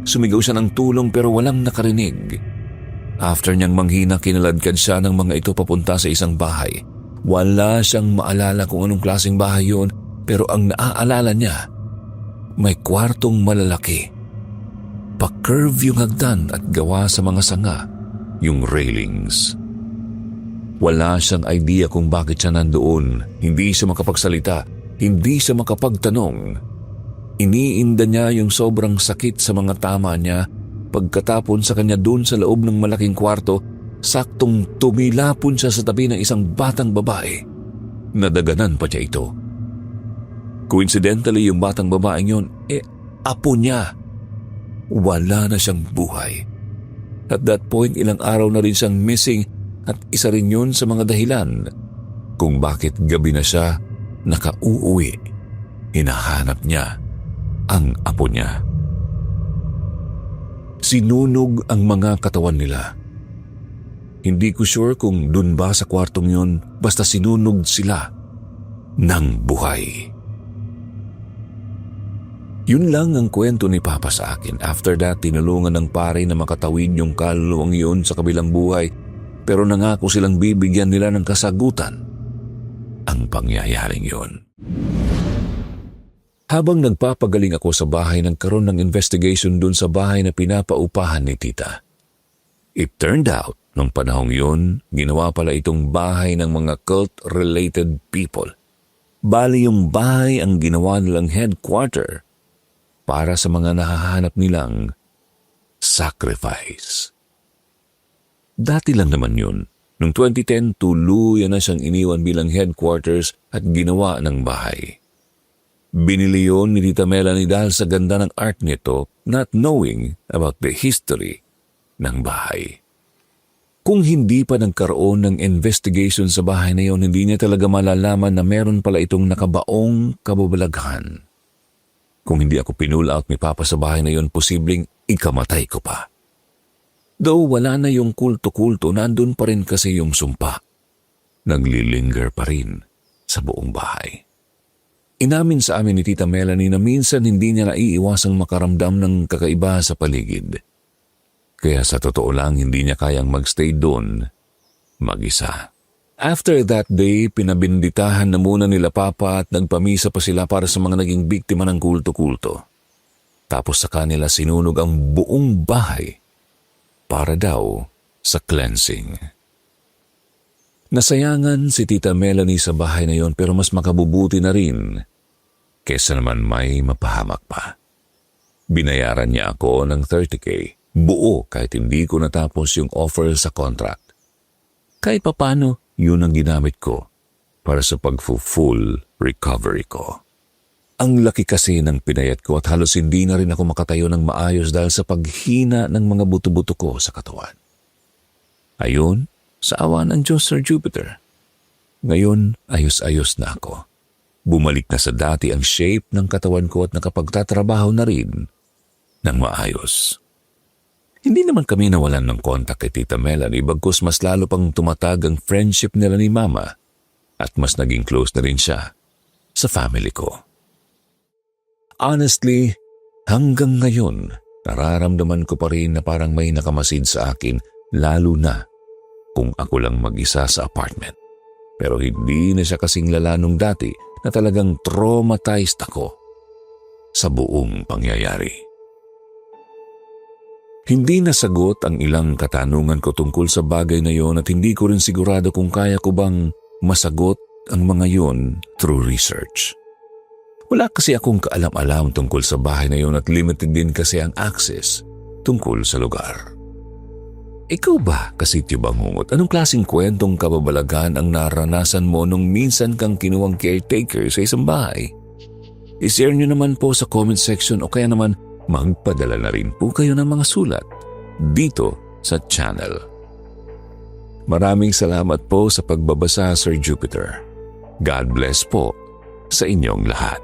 Sumigaw siya ng tulong pero walang nakarinig. After niyang manghina, kinaladkad siya ng mga ito papunta sa isang bahay. Wala siyang maalala kung anong klaseng bahay yun, pero ang naaalala niya, may kwartong malalaki. Pa-curve yung hagdan at gawa sa mga sanga yung railings. Wala siyang idea kung bakit siya nandoon. Hindi siya makapagsalita, hindi siya makapagtanong. Iniinda niya yung sobrang sakit sa mga tama niya. Pagkatapon sa kanya doon sa loob ng malaking kwarto, saktong tumilapon siya sa tabi ng isang batang babae. Nadaganan pa siya ito. Coincidentally, yung batang babaeng yun, apo niya. Wala na siyang buhay. At that point, ilang araw na rin siyang missing at isa rin yun sa mga dahilan kung bakit gabi na siya nakauuwi. Hinahanap niya ang apo niya. Sinunog ang mga katawan nila. Hindi ko sure kung dun ba sa kwartong yun, basta sinunog sila ng buhay. Yun lang ang kwento ni Papa sa akin. After that, tinulungan ng pare na makatawid yung kaluluwang yun sa kabilang buhay, pero nangako silang bibigyan nila ng kasagutan ang pangyayaring yun. Habang nagpapagaling ako sa bahay, nagkaroon ng investigation dun sa bahay na pinapaupahan ni Tita. It turned out, nung panahong yun, ginawa pala itong bahay ng mga cult-related people. Bali yung bahay ang ginawa nilang headquarter para sa mga nahahanap nilang sacrifice. Dati lang naman yun. Noong 2010, tuluyan na siyang iniwan bilang headquarters at ginawa ng bahay. Binili yun ni Tita Melanie dahil sa ganda ng art nito, not knowing about the history ng bahay. Kung hindi pa nagkaroon ng investigation sa bahay na yun, hindi niya talaga malalaman na meron pala itong nakabaong kababalaghan. Kung hindi ako pinull out ni Papa sa bahay na yun, posibleng ikamatay ko pa. Though wala na yung kulto-kulto, nandun pa rin kasi yung sumpa. Naglilinger pa rin sa buong bahay. Inamin sa amin ni Tita Melanie na minsan hindi niya naiiwasang makaramdam ng kakaiba sa paligid. Kaya sa totoo lang, hindi niya kayang magstay doon mag-isa. After that day, pinabinditahan na muna nila Papa at nagpamisa pa sila para sa mga naging biktima ng kulto-kulto. Tapos sa kanila sinunog ang buong bahay para daw sa cleansing. Nasayangan si Tita Melanie sa bahay na yon, pero mas makabubuti na rin kesa naman may mapahamak pa. Binayaran niya ako ng 30K, buo kahit hindi ko natapos yung offer sa contract. Kahit papano, yun ang ginamit ko para sa pag-full recovery ko. Ang laki kasi ng pinayat ko at halos hindi na rin ako makatayo ng maayos dahil sa paghina ng mga buto-buto ko sa katawan. Ayun, sa awa ng Diyos, Sir Jupiter. Ngayon, ayos-ayos na ako. Bumalik na sa dati ang shape ng katawan ko at nakapagtatrabaho na rin ng maayos. Hindi naman kami nawalan ng kontak kay Tita Melanie bagkus mas lalo pang tumatag ang friendship nila ni Mama at mas naging close na rin siya sa family ko. Honestly, hanggang ngayon, nararamdaman ko pa rin na parang may nakamasid sa akin lalo na kung ako lang mag-isa sa apartment. Pero hindi na siya kasing lala nung dati na talagang traumatized ako sa buong pangyayari. Hindi nasagot ang ilang katanungan ko tungkol sa bagay na yon at hindi ko rin sigurado kung kaya ko bang masagot ang mga yon through research. Wala kasi akong kaalam-alam tungkol sa bahay na yon at limited din kasi ang access tungkol sa lugar. Ikaw ba, Kasityo Bangungot, anong klaseng kwentong kababalagan ang naranasan mo nung minsan kang kinuwang caretaker sa isang bahay? I-share nyo naman po sa comment section o kaya naman magpadala na rin po kayo ng mga sulat dito sa channel. Maraming salamat po sa pagbabasa, Sir Jupiter. God bless po sa inyong lahat.